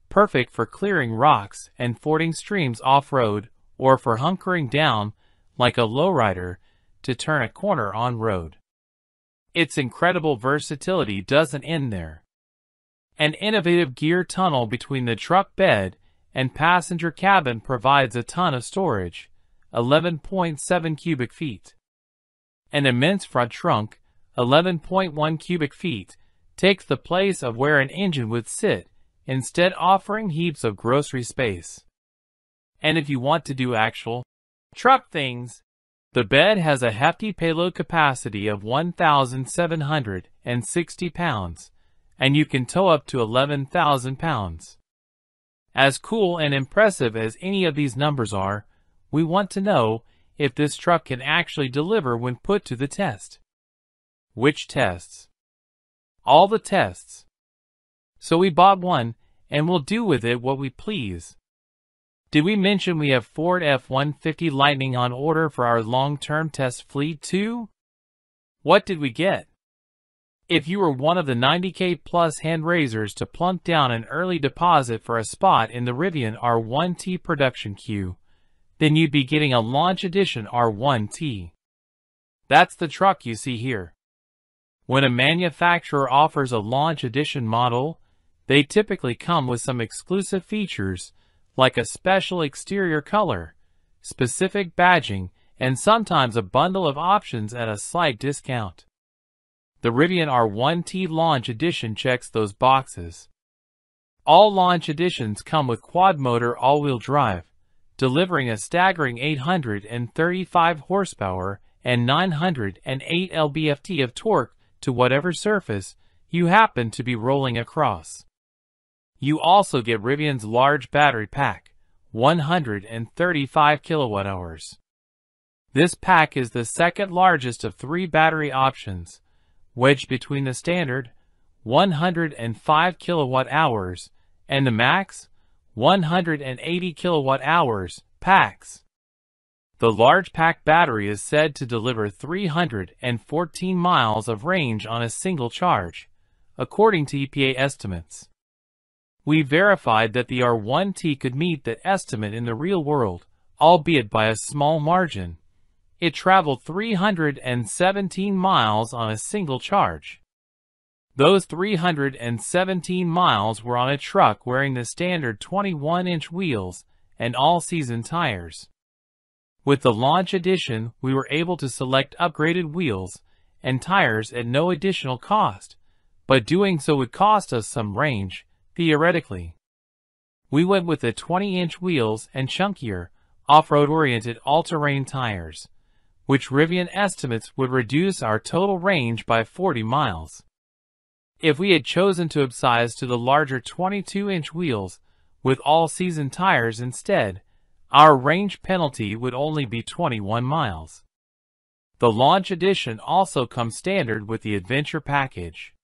perfect for clearing rocks and fording streams off-road or for hunkering down, like a lowrider, to turn a corner on-road. Its incredible versatility doesn't end there. An innovative gear tunnel between the truck bed and passenger cabin provides a ton of storage, 11.7 cubic feet. An immense front trunk, 11.1 cubic feet, takes the place of where an engine would sit, instead offering heaps of grocery space. And if you want to do actual truck things, the bed has a hefty payload capacity of 1,760 pounds, and you can tow up to 11,000 pounds. As cool and impressive as any of these numbers are, we want to know if this truck can actually deliver when put to the test. Which tests? All the tests. So we bought one, and we'll do with it what we please. Did we mention we have Ford F-150 Lightning on order for our long-term test fleet too? What did we get? If you were one of the 90K plus hand raisers to plunk down an early deposit for a spot in the Rivian R1T production queue, then you'd be getting a launch edition R1T. That's the truck you see here. When a manufacturer offers a launch edition model, they typically come with some exclusive features like a special exterior color, specific badging, and sometimes a bundle of options at a slight discount. The Rivian R1T Launch Edition checks those boxes. All launch editions come with quad-motor all-wheel drive, delivering a staggering 835 horsepower and 908 lb-ft of torque to whatever surface you happen to be rolling across. You also get Rivian's large battery pack, 135 kilowatt-hours. This pack is the second largest of 3 battery options, wedged between the standard 105 kilowatt hours, and the Max, 180 kilowatt hours, packs. The large pack battery is said to deliver 314 miles of range on a single charge, according to EPA estimates. We verified that the R1T could meet that estimate in the real world, albeit by a small margin. It traveled 317 miles on a single charge. Those 317 miles were on a truck wearing the standard 21-inch wheels and all-season tires. With the Launch Edition, we were able to select upgraded wheels and tires at no additional cost, but doing so would cost us some range, theoretically. We went with the 20-inch wheels and chunkier, off-road-oriented all-terrain tires, which Rivian estimates would reduce our total range by 40 miles. If we had chosen to upsize to the larger 22-inch wheels with all-season tires instead, our range penalty would only be 21 miles. The Launch Edition also comes standard with the Adventure package.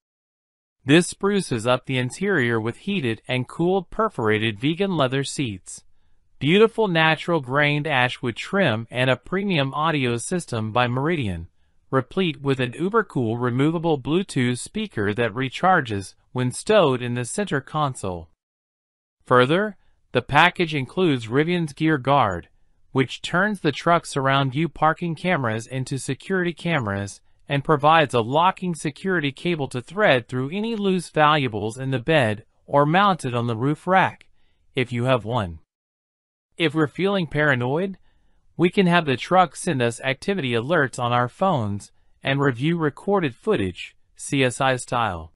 This spruces up the interior with heated and cooled perforated vegan leather seats, beautiful natural grained ashwood trim, and a premium audio system by Meridian, replete with an uber-cool removable Bluetooth speaker that recharges when stowed in the center console. Further, the package includes Rivian's Gear Guard, which turns the truck's surround view parking cameras into security cameras and provides a locking security cable to thread through any loose valuables in the bed or mounted on the roof rack, if you have one. If we're feeling paranoid, we can have the truck send us activity alerts on our phones and review recorded footage, CSI style.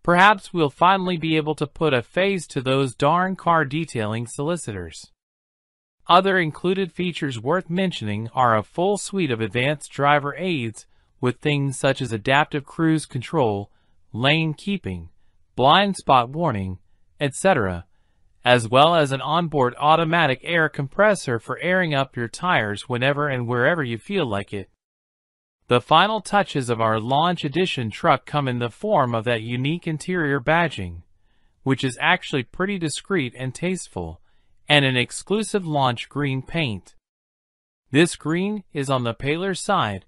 Perhaps we'll finally be able to put a face to those darn car detailing solicitors. Other included features worth mentioning are a full suite of advanced driver aids with things such as adaptive cruise control, lane keeping, blind spot warning, etc., as well as an onboard automatic air compressor for airing up your tires whenever and wherever you feel like it. The final touches of our Launch Edition truck come in the form of that unique interior badging, which is actually pretty discreet and tasteful, and an exclusive Launch green paint. This green is on the paler side,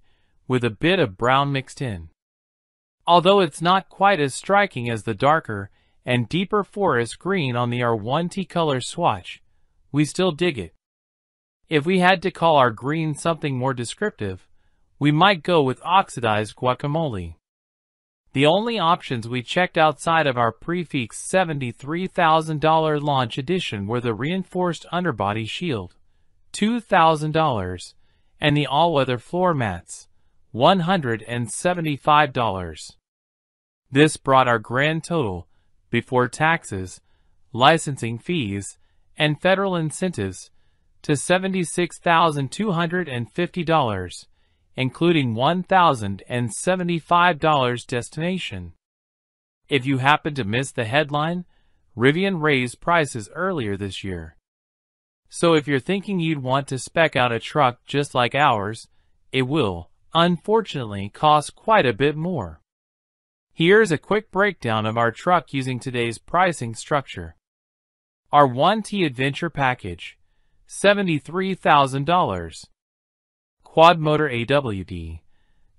with a bit of brown mixed in. Although it's not quite as striking as the darker and deeper forest green on the R1T color swatch, we still dig it. If we had to call our green something more descriptive, we might go with oxidized guacamole. The only options we checked outside of our prefix $73,000 Launch Edition were the reinforced underbody shield, $2,000, and the all-weather floor mats, $175. This brought our grand total, before taxes, licensing fees, and federal incentives, to $76,250, including $1,075 destination. If you happen to miss the headline, Rivian raised prices earlier this year. So if you're thinking you'd want to spec out a truck just like ours, it will, unfortunately, cost quite a bit more. Here's a quick breakdown of our truck using today's pricing structure. Our R1T Adventure package, $73,000. Quad motor AWD,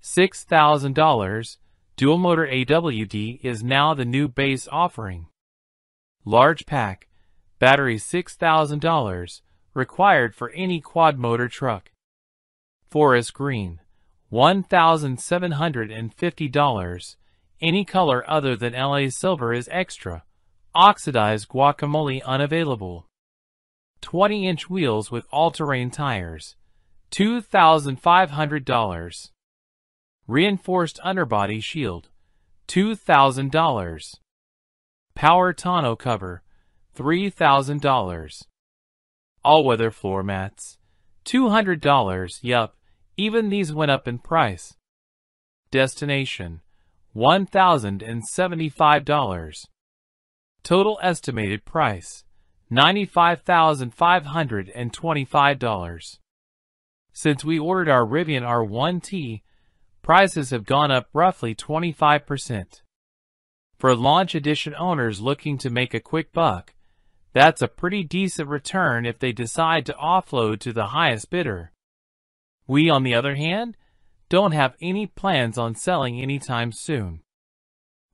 $6,000. Dual motor AWD is now the new base offering. Large pack, battery $6,000, required for any quad motor truck. Forest green, $1,750. Any color other than LA silver is extra. Oxidized guacamole unavailable. 20-inch wheels with all-terrain tires, $2,500. Reinforced underbody shield, $2,000. Power tonneau cover, $3,000. All-weather floor mats, $200. Yup, even these went up in price. Destination, $1,075. Total estimated price, $95,525. Since we ordered our Rivian R1T, prices have gone up roughly 25%. For launch edition owners looking to make a quick buck, that's a pretty decent return if they decide to offload to the highest bidder. We, on the other hand, don't have any plans on selling anytime soon.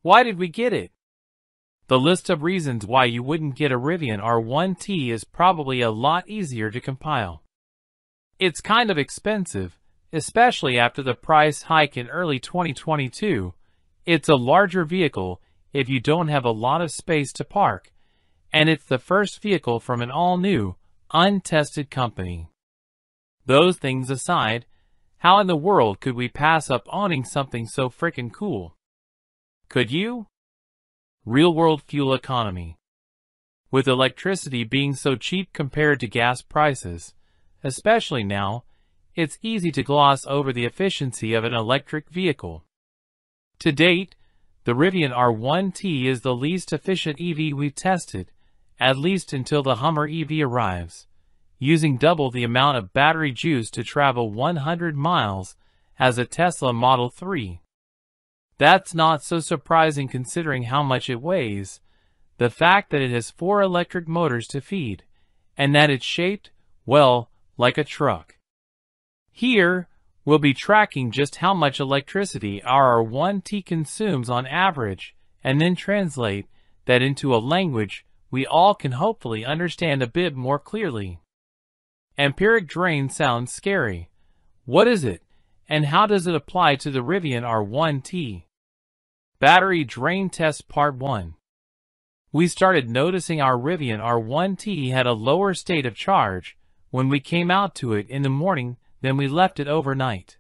Why did we get it? The list of reasons why you wouldn't get a Rivian R1T is probably a lot easier to compile. It's kind of expensive, especially after the price hike in early 2022. It's a larger vehicle if you don't have a lot of space to park, and it's the first vehicle from an all-new, untested company. Those things aside, how in the world could we pass up owning something so frickin' cool? Could you? Real-world fuel economy. With electricity being so cheap compared to gas prices, especially now, it's easy to gloss over the efficiency of an electric vehicle. To date, the Rivian R1T is the least efficient EV we've tested, at least until the Hummer EV arrives, using double the amount of battery juice to travel 100 miles as a Tesla Model 3. That's not so surprising considering how much it weighs, the fact that it has 4 electric motors to feed, and that it's shaped, well, like a truck. Here, we'll be tracking just how much electricity our R1T consumes on average, and then translate that into a language we all can hopefully understand a bit more clearly. Amperic drain sounds scary. What is it, and how does it apply to the Rivian R1T? Battery Drain Test Part 1. We started noticing our Rivian R1T had a lower state of charge when we came out to it in the morning than we left it overnight.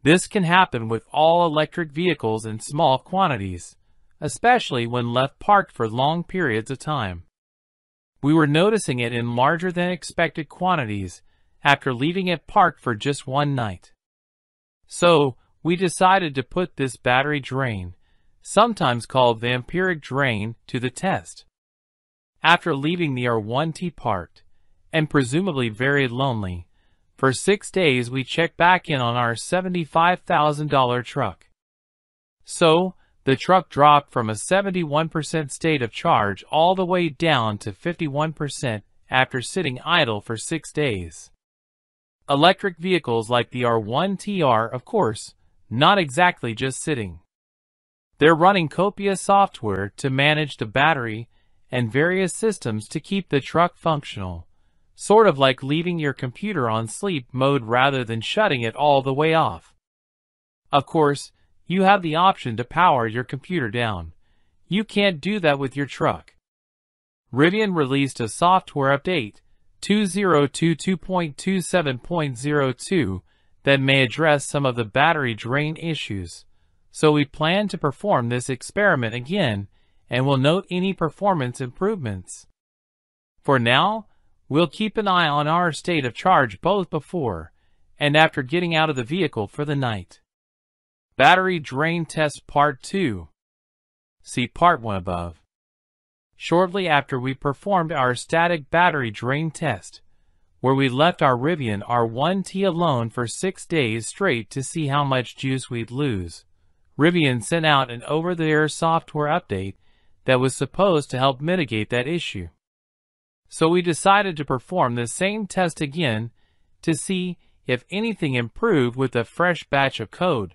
This can happen with all electric vehicles in small quantities, especially when left parked for long periods of time. We were noticing it in larger than expected quantities after leaving it parked for just one night. So, we decided to put this battery drain, sometimes called the amperic drain, to the test. After leaving the R1T parked, and presumably very lonely, for 6 days we checked back in on our $75,000 truck. So, the truck dropped from a 71% state of charge all the way down to 51% after sitting idle for 6 days. Electric vehicles like the R1T are, of course, not exactly just sitting. They're running copious software to manage the battery and various systems to keep the truck functional, sort of like leaving your computer on sleep mode rather than shutting it all the way off. Of course, you have the option to power your computer down. You can't do that with your truck. Rivian released a software update, 2022.27.02, that may address some of the battery drain issues. So we plan to perform this experiment again, and will note any performance improvements. For now, we'll keep an eye on our state of charge both before and after getting out of the vehicle for the night. Battery Drain Test Part 2. See Part 1 above. Shortly after we performed our static battery drain test, where we left our Rivian R1T alone for 6 days straight to see how much juice we'd lose, Rivian sent out an over-the-air software update that was supposed to help mitigate that issue. So we decided to perform the same test again to see if anything improved with a fresh batch of code.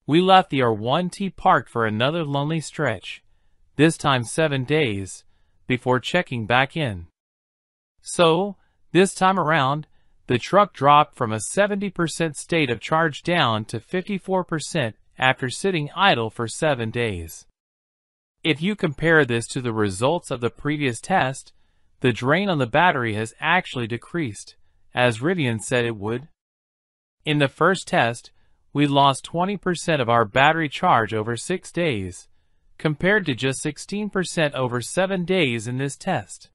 We left the R1T parked for another lonely stretch, this time 7 days, before checking back in. So, this time around, the truck dropped from a 70% state of charge down to 54% after sitting idle for 7 days. If you compare this to the results of the previous test, the drain on the battery has actually decreased, as Rivian said it would. In the first test, we lost 20% of our battery charge over 6 days, compared to just 16% over 7 days in this test.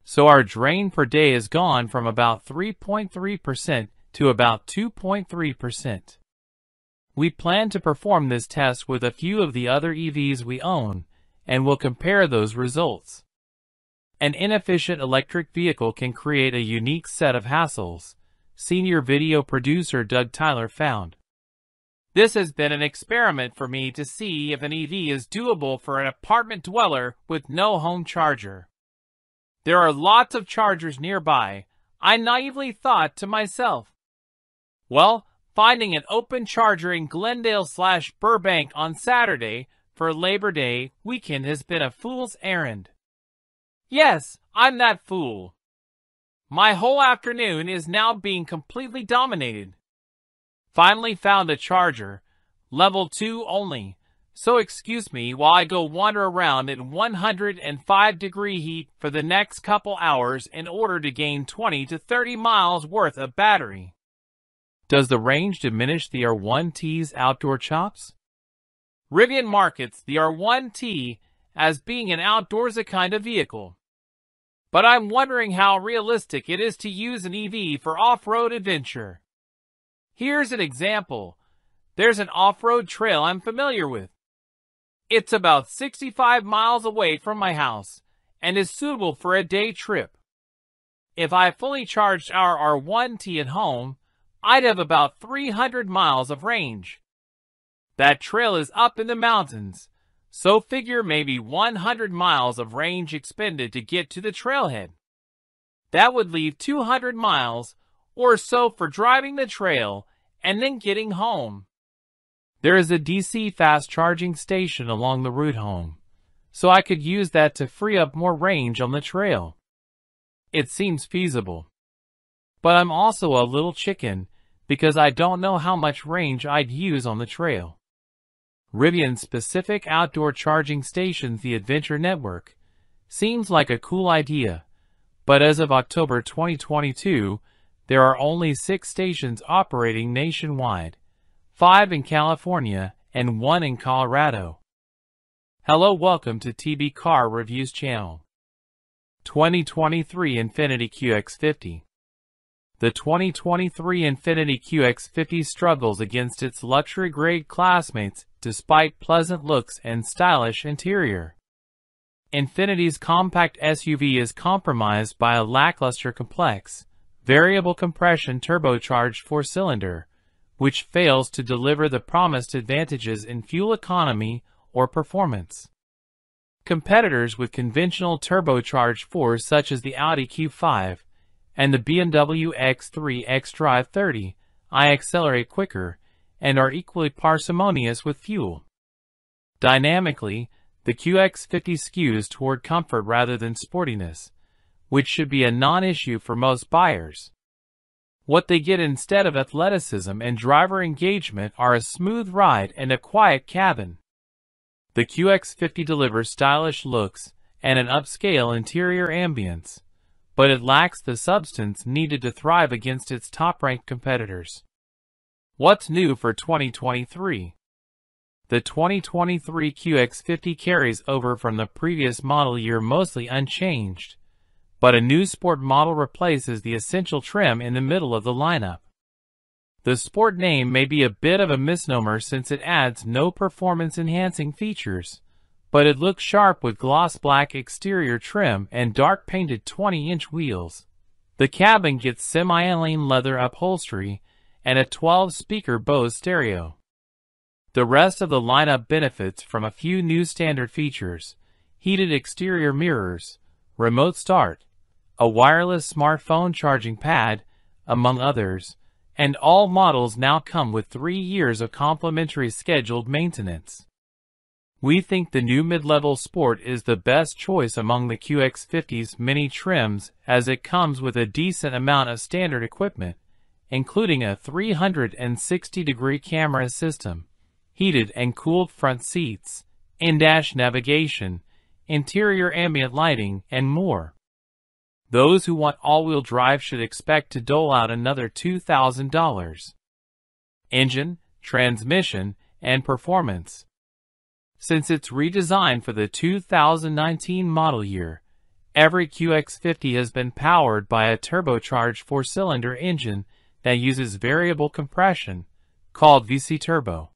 So our drain per day has gone from about 3.3% to about 2.3%. We plan to perform this test with a few of the other EVs we own, and we'll compare those results. An inefficient electric vehicle can create a unique set of hassles, senior video producer Doug Tyler found. This has been an experiment for me to see if an EV is doable for an apartment dweller with no home charger. There are lots of chargers nearby. I naively thought to myself, well, finding an open charger in Glendale/Burbank on Saturday for Labor Day weekend has been a fool's errand. Yes, I'm that fool. My whole afternoon is now being completely dominated. Finally found a charger, level 2 only, so excuse me while I go wander around in 105-degree heat for the next couple hours in order to gain 20 to 30 miles worth of battery. Does the range diminish the R1T's outdoor chops? Rivian markets the R1T as being an outdoorsy kind of vehicle. But I'm wondering how realistic it is to use an EV for off-road adventure. Here's an example. There's an off-road trail I'm familiar with. It's about 65 miles away from my house and is suitable for a day trip. If I fully charged our R1T at home, I'd have about 300 miles of range. That trail is up in the mountains, so figure maybe 100 miles of range expended to get to the trailhead. That would leave 200 miles or so for driving the trail and then getting home. There is a DC fast charging station along the route home, so I could use that to free up more range on the trail. It seems feasible. But I'm also a little chicken because I don't know how much range I'd use on the trail. Rivian's specific outdoor charging stations, the Adventure Network, seems like a cool idea, but as of October 2022, there are only 6 stations operating nationwide, 5 in California and 1 in Colorado. Hello, welcome to TB Car Reviews channel. 2023 Infiniti QX50. The 2023 Infiniti QX50 struggles against its luxury-grade classmates despite pleasant looks and stylish interior. Infiniti's compact SUV is compromised by a lackluster complex, variable compression turbocharged 4-cylinder, which fails to deliver the promised advantages in fuel economy or performance. Competitors with conventional turbocharged 4s such as the Audi Q5 and the BMW X3 xDrive 30 accelerate quicker and are equally parsimonious with fuel. Dynamically, the QX50 skews toward comfort rather than sportiness, which should be a non-issue for most buyers. What they get instead of athleticism and driver engagement are a smooth ride and a quiet cabin. The QX50 delivers stylish looks and an upscale interior ambience, but it lacks the substance needed to thrive against its top-ranked competitors. What's new for 2023? The 2023 QX50 carries over from the previous model year mostly unchanged, but a new Sport model replaces the essential trim in the middle of the lineup. The Sport name may be a bit of a misnomer since it adds no performance-enhancing features, but it looks sharp with gloss black exterior trim and dark-painted 20-inch wheels. The cabin gets semi-aniline leather upholstery and a 12-speaker Bose stereo. The rest of the lineup benefits from a few new standard features: heated exterior mirrors, remote start, a wireless smartphone charging pad, among others, and all models now come with 3 years of complimentary scheduled maintenance. We think the new mid-level Sport is the best choice among the QX50's many trims as it comes with a decent amount of standard equipment, including a 360-degree camera system, heated and cooled front seats, in-dash navigation, interior ambient lighting, and more. Those who want all-wheel drive should expect to dole out another $2,000. Engine, transmission, and performance. Since its redesign for the 2019 model year, every QX50 has been powered by a turbocharged 4-cylinder engine that uses variable compression, called VC Turbo.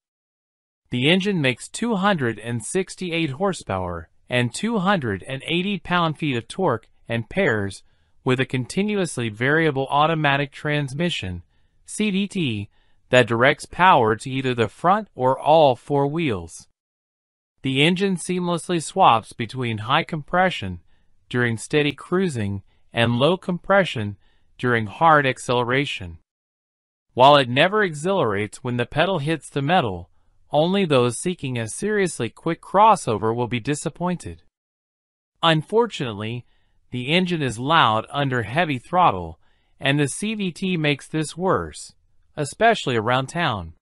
The engine makes 268 horsepower and 280 pound-feet of torque and pairs with a continuously variable automatic transmission, CVT, that directs power to either the front or all four wheels. The engine seamlessly swaps between high compression during steady cruising and low compression during hard acceleration. While it never exhilarates when the pedal hits the metal, only those seeking a seriously quick crossover will be disappointed. Unfortunately, the engine is loud under heavy throttle, and the CVT makes this worse, especially around town.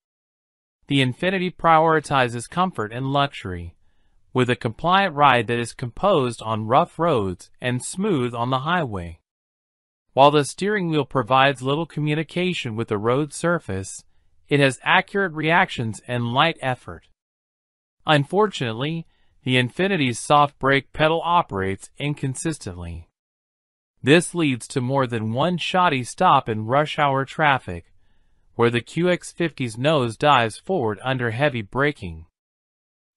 The Infiniti prioritizes comfort and luxury, with a compliant ride that is composed on rough roads and smooth on the highway. While the steering wheel provides little communication with the road surface, it has accurate reactions and light effort. Unfortunately, the Infiniti's soft brake pedal operates inconsistently. This leads to more than one shoddy stop in rush hour traffic, where the QX50's nose dives forward under heavy braking.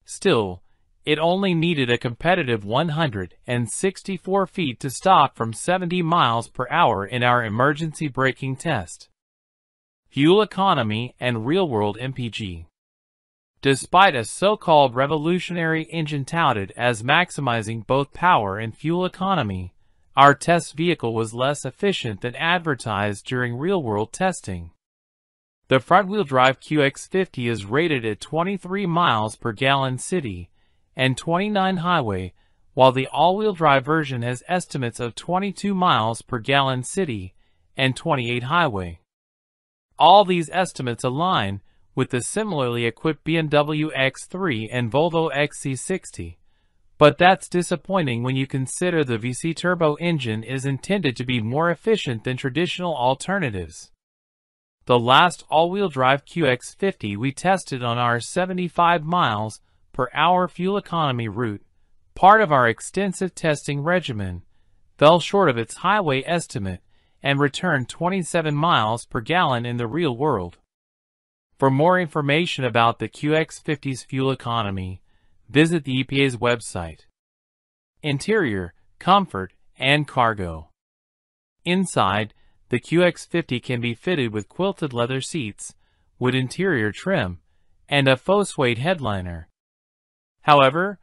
Still, it only needed a competitive 164 feet to stop from 70 miles per hour in our emergency braking test. Fuel economy and real-world MPG. Despite a so-called revolutionary engine touted as maximizing both power and fuel economy, our test vehicle was less efficient than advertised during real-world testing. The front-wheel drive QX50 is rated at 23 miles per gallon city and 29 highway, while the all-wheel drive version has estimates of 22 miles per gallon city and 28 highway. All these estimates align with the similarly equipped BMW X3 and Volvo XC60, but that's disappointing when you consider the VC turbo engine is intended to be more efficient than traditional alternatives. The last all-wheel drive QX50 we tested on our 75 miles per hour fuel economy route, part of our extensive testing regimen, fell short of its highway estimate and returned 27 miles per gallon in the real world. For more information about the QX50's fuel economy, visit the EPA's website. Interior, comfort, and cargo. Inside, the QX50 can be fitted with quilted leather seats, wood interior trim, and a faux suede headliner. However,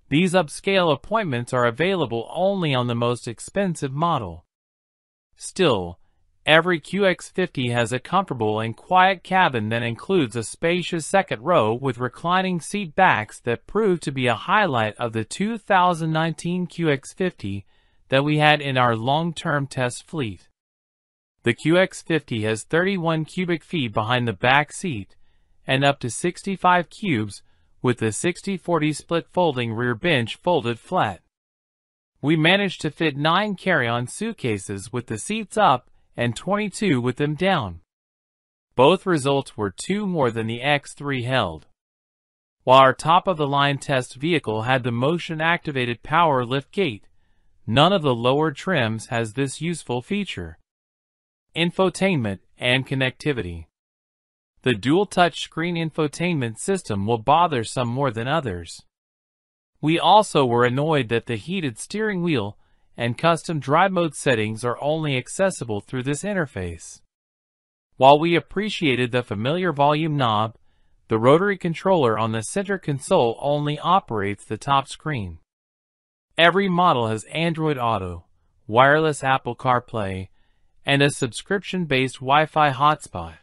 these upscale appointments are available only on the most expensive model. Still, every QX50 has a comfortable and quiet cabin that includes a spacious second row with reclining seat backs that prove to be a highlight of the 2019 QX50 that we had in our long-term test fleet. The QX50 has 31 cubic feet behind the back seat and up to 65 cubes with the 60-40 split folding rear bench folded flat. We managed to fit 9 carry-on suitcases with the seats up and 22 with them down. Both results were 2 more than the X3 held. While our top-of-the-line test vehicle had the motion-activated power liftgate, none of the lower trims has this useful feature. Infotainment and connectivity. The dual touchscreen infotainment system will bother some more than others. We also were annoyed that the heated steering wheel and custom drive mode settings are only accessible through this interface. While we appreciated the familiar volume knob, the rotary controller on the center console only operates the top screen. Every model has Android Auto, wireless Apple CarPlay, and a subscription-based Wi-Fi hotspot.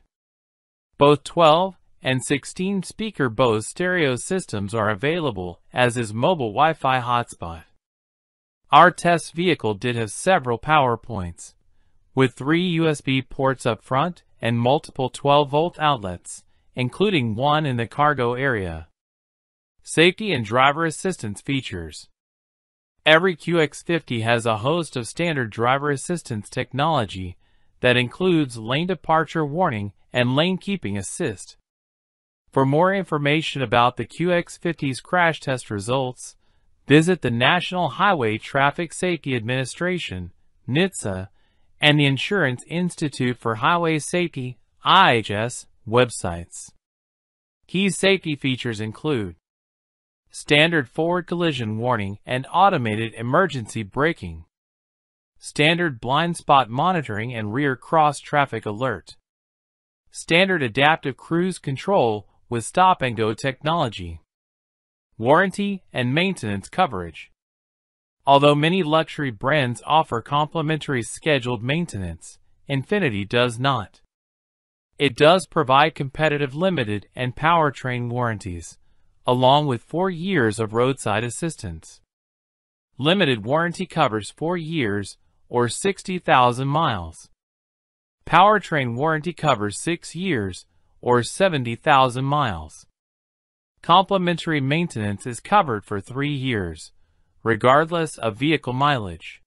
Both 12 and 16 speaker Bose stereo systems are available, as is mobile Wi-Fi hotspot. Our test vehicle did have several power points, with 3 USB ports up front and multiple 12-volt outlets, including one in the cargo area. Safety and driver assistance features. Every QX50 has a host of standard driver assistance technology that includes lane departure warning and lane keeping assist. For more information about the QX50's crash test results, visit the National Highway Traffic Safety Administration, NHTSA, and the Insurance Institute for Highway Safety, IHS, websites. Key safety features include standard forward collision warning and automated emergency braking, standard blind spot monitoring and rear cross traffic alert, standard adaptive cruise control with stop-and-go technology, warranty and maintenance coverage. Although many luxury brands offer complimentary scheduled maintenance, Infiniti does not. It does provide competitive limited and powertrain warranties, along with 4 years of roadside assistance. Limited warranty covers 4 years or 60,000 miles. Powertrain warranty covers 6 years or 70,000 miles. Complimentary maintenance is covered for 3 years, regardless of vehicle mileage.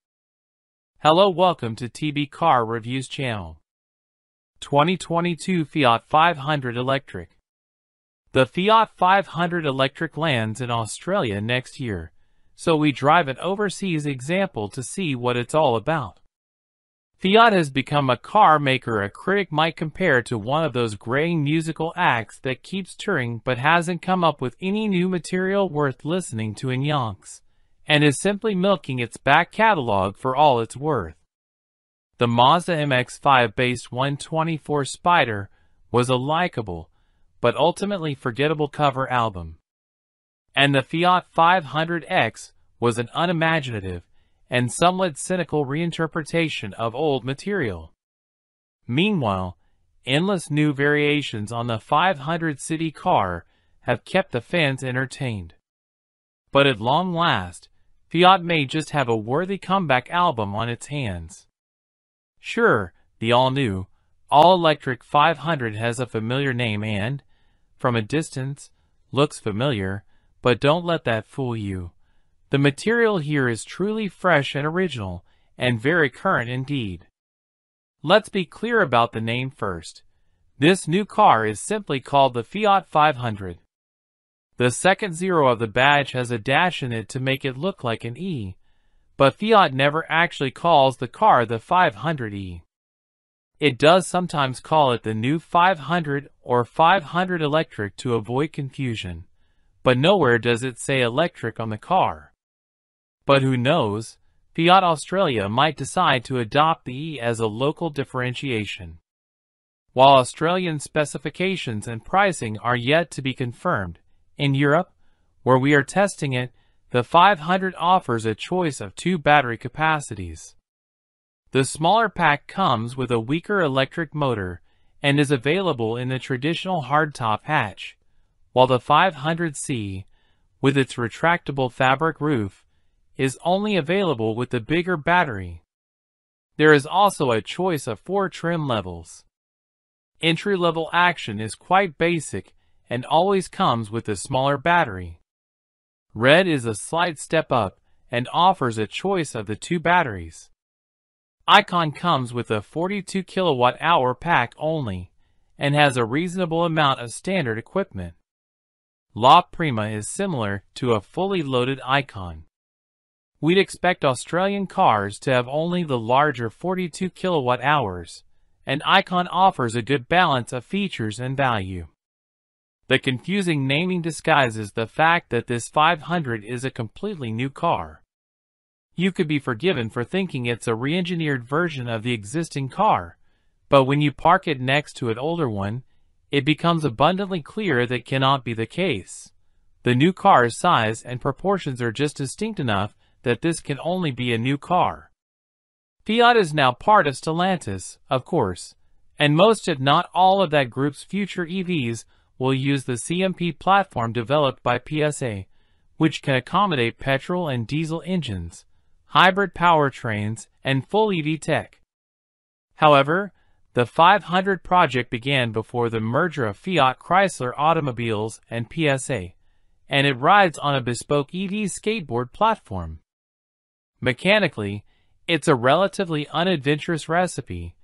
Hello, welcome to TB Car Reviews channel. 2022 Fiat 500 Electric. The Fiat 500 Electric lands in Australia next year, so we drive an overseas example to see what it's all about. Fiat has become a car maker a critic might compare to one of those graying musical acts that keeps touring but hasn't come up with any new material worth listening to in yonks, and is simply milking its back catalog for all it's worth. The Mazda MX-5-based 124 Spider was a likable, but ultimately forgettable cover album. And the Fiat 500X was an unimaginative and somewhat cynical reinterpretation of old material. Meanwhile, endless new variations on the 500 city car have kept the fans entertained. But at long last, Fiat may just have a worthy comeback album on its hands. Sure, the all-new, all-electric 500 has a familiar name and, from a distance, looks familiar, but don't let that fool you. The material here is truly fresh and original, and very current indeed. Let's be clear about the name first. This new car is simply called the Fiat 500. The second zero of the badge has a dash in it to make it look like an E, but Fiat never actually calls the car the 500e. It does sometimes call it the new 500 or 500 Electric to avoid confusion, but nowhere does it say electric on the car. But who knows, Fiat Australia might decide to adopt the E as a local differentiation. While Australian specifications and pricing are yet to be confirmed, in Europe, where we are testing it, the 500 offers a choice of 2 battery capacities. The smaller pack comes with a weaker electric motor and is available in the traditional hardtop hatch, while the 500C, with its retractable fabric roof, is only available with the bigger battery. There is also a choice of 4 trim levels. Entry-level action is quite basic and always comes with a smaller battery. Red is a slight step up and offers a choice of the 2 batteries. Icon comes with a 42 kWh pack only and has a reasonable amount of standard equipment. La Prima is similar to a fully loaded Icon. We'd expect Australian cars to have only the larger 42 kWh, and Icon offers a good balance of features and value. The confusing naming disguises the fact that this 500 is a completely new car. You could be forgiven for thinking it's a re-engineered version of the existing car, but when you park it next to an older one, it becomes abundantly clear that cannot be the case. The new car's size and proportions are just distinct enough that this can only be a new car. Fiat is now part of Stellantis, of course, and most if not all of that group's future EVs will use the CMP platform developed by PSA, which can accommodate petrol and diesel engines, hybrid powertrains, and full EV tech. However, the 500 project began before the merger of Fiat Chrysler Automobiles and PSA, and it rides on a bespoke EV skateboard platform. Mechanically, it's a relatively unadventurous recipe,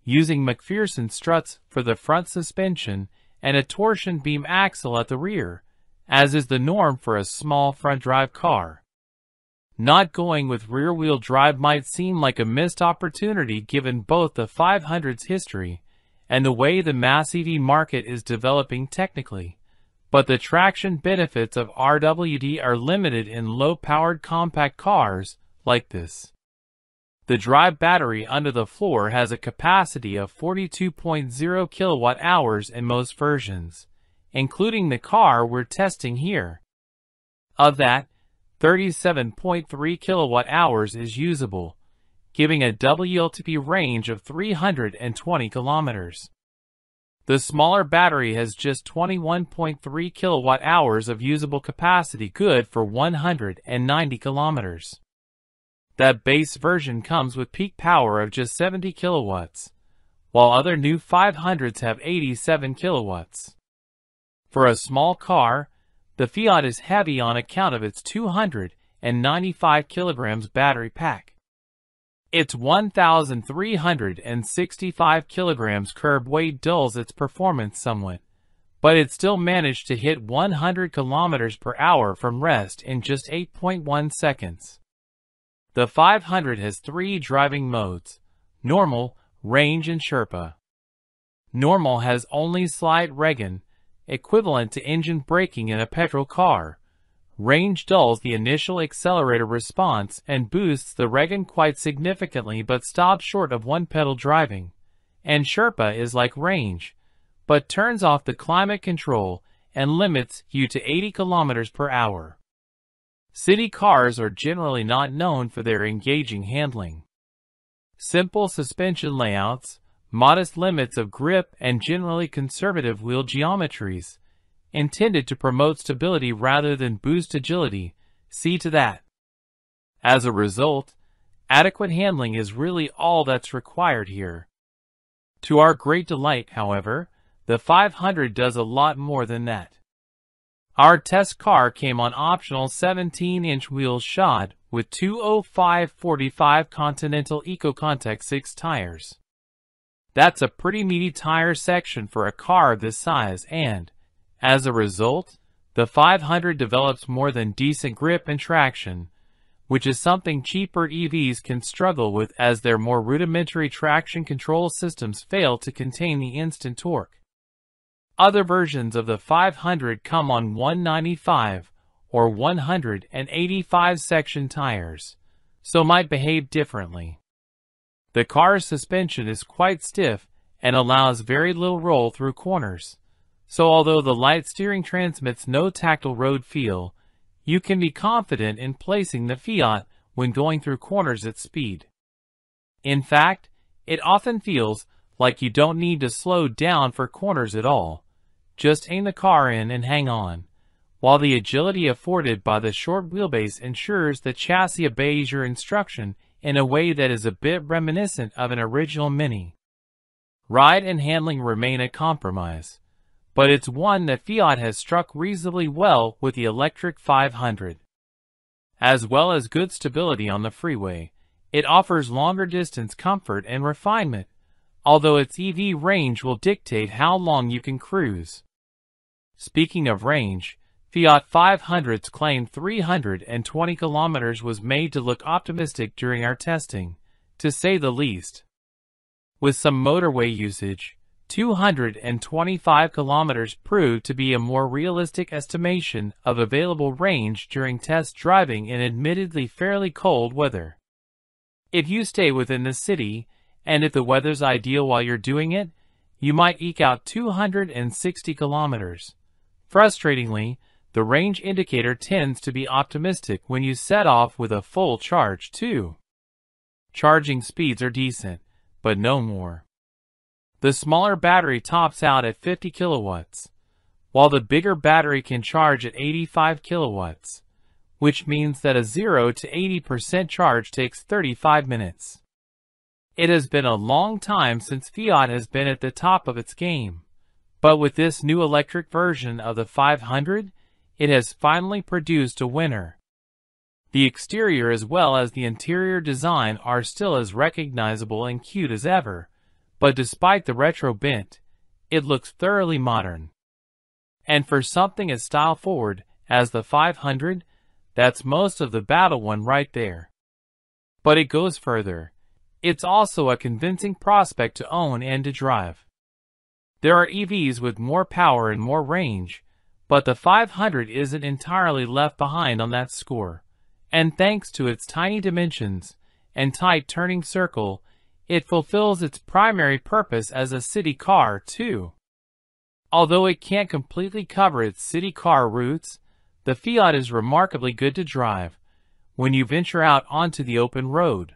using McPherson struts for the front suspension and a torsion beam axle at the rear, as is the norm for a small front-drive car. Not going with rear-wheel drive might seem like a missed opportunity given both the 500's history and the way the mass EV market is developing technically, but the traction benefits of RWD are limited in low-powered compact cars like this. The drive battery under the floor has a capacity of 42.0 kilowatt-hours in most versions, including the car we're testing here. Of that, 37.3 kilowatt-hours is usable, giving a WLTP range of 320 kilometers. The smaller battery has just 21.3 kilowatt-hours of usable capacity, good for 190 kilometers. That base version comes with peak power of just 70 kilowatts, while other new 500s have 87 kilowatts. For a small car, the Fiat is heavy on account of its 295 kilograms battery pack. Its 1,365 kilograms curb weight dulls its performance somewhat, but it still managed to hit 100 kilometers per hour from rest in just 8.1 seconds. The 500 has 3 driving modes: Normal, Range and Sherpa. Normal has only slight regen, equivalent to engine braking in a petrol car. Range dulls the initial accelerator response and boosts the regen quite significantly but stops short of one-pedal driving. And Sherpa is like Range, but turns off the climate control and limits you to 80 kilometers per hour. City cars are generally not known for their engaging handling. Simple suspension layouts, modest limits of grip, and generally conservative wheel geometries, intended to promote stability rather than boost agility, see to that. As a result, adequate handling is really all that's required here. To our great delight, however, the 500 does a lot more than that. Our test car came on optional 17-inch wheels shod with 205/45 Continental EcoContact 6 tires. That's a pretty meaty tire section for a car of this size, and, as a result, the 500 develops more than decent grip and traction, which is something cheaper EVs can struggle with as their more rudimentary traction control systems fail to contain the instant torque. Other versions of the 500 come on 195 or 185 section tires, so might behave differently. The car's suspension is quite stiff and allows very little roll through corners, so although the light steering transmits no tactile road feel, you can be confident in placing the Fiat when going through corners at speed. In fact, it often feels like you don't need to slow down for corners at all. Just aim the car in and hang on, while the agility afforded by the short wheelbase ensures the chassis obeys your instruction in a way that is a bit reminiscent of an original Mini. Ride and handling remain a compromise, but it's one that Fiat has struck reasonably well with the electric 500. As well as good stability on the freeway, it offers longer distance comfort and refinement, although its EV range will dictate how long you can cruise. Speaking of range, Fiat 500's claim 320 kilometers was made to look optimistic during our testing, to say the least. With some motorway usage, 225 kilometers proved to be a more realistic estimation of available range during test driving in admittedly fairly cold weather. If you stay within the city, and if the weather's ideal while you're doing it, you might eke out 260 kilometers. Frustratingly, the range indicator tends to be optimistic when you set off with a full charge too. Charging speeds are decent, but no more. The smaller battery tops out at 50 kilowatts, while the bigger battery can charge at 85 kilowatts, which means that a 0 to 80% charge takes 35 minutes. It has been a long time since Fiat has been at the top of its game, but with this new electric version of the 500, it has finally produced a winner. The exterior as well as the interior design are still as recognizable and cute as ever, but despite the retro bent, it looks thoroughly modern. And for something as style-forward as the 500, that's most of the battle one right there. But it goes further. It's also a convincing prospect to own and to drive. There are EVs with more power and more range, but the 500 isn't entirely left behind on that score, and thanks to its tiny dimensions, and tight turning circle, it fulfills its primary purpose as a city car too. Although it can't completely cover its city car routes, the Fiat is remarkably good to drive when you venture out onto the open road.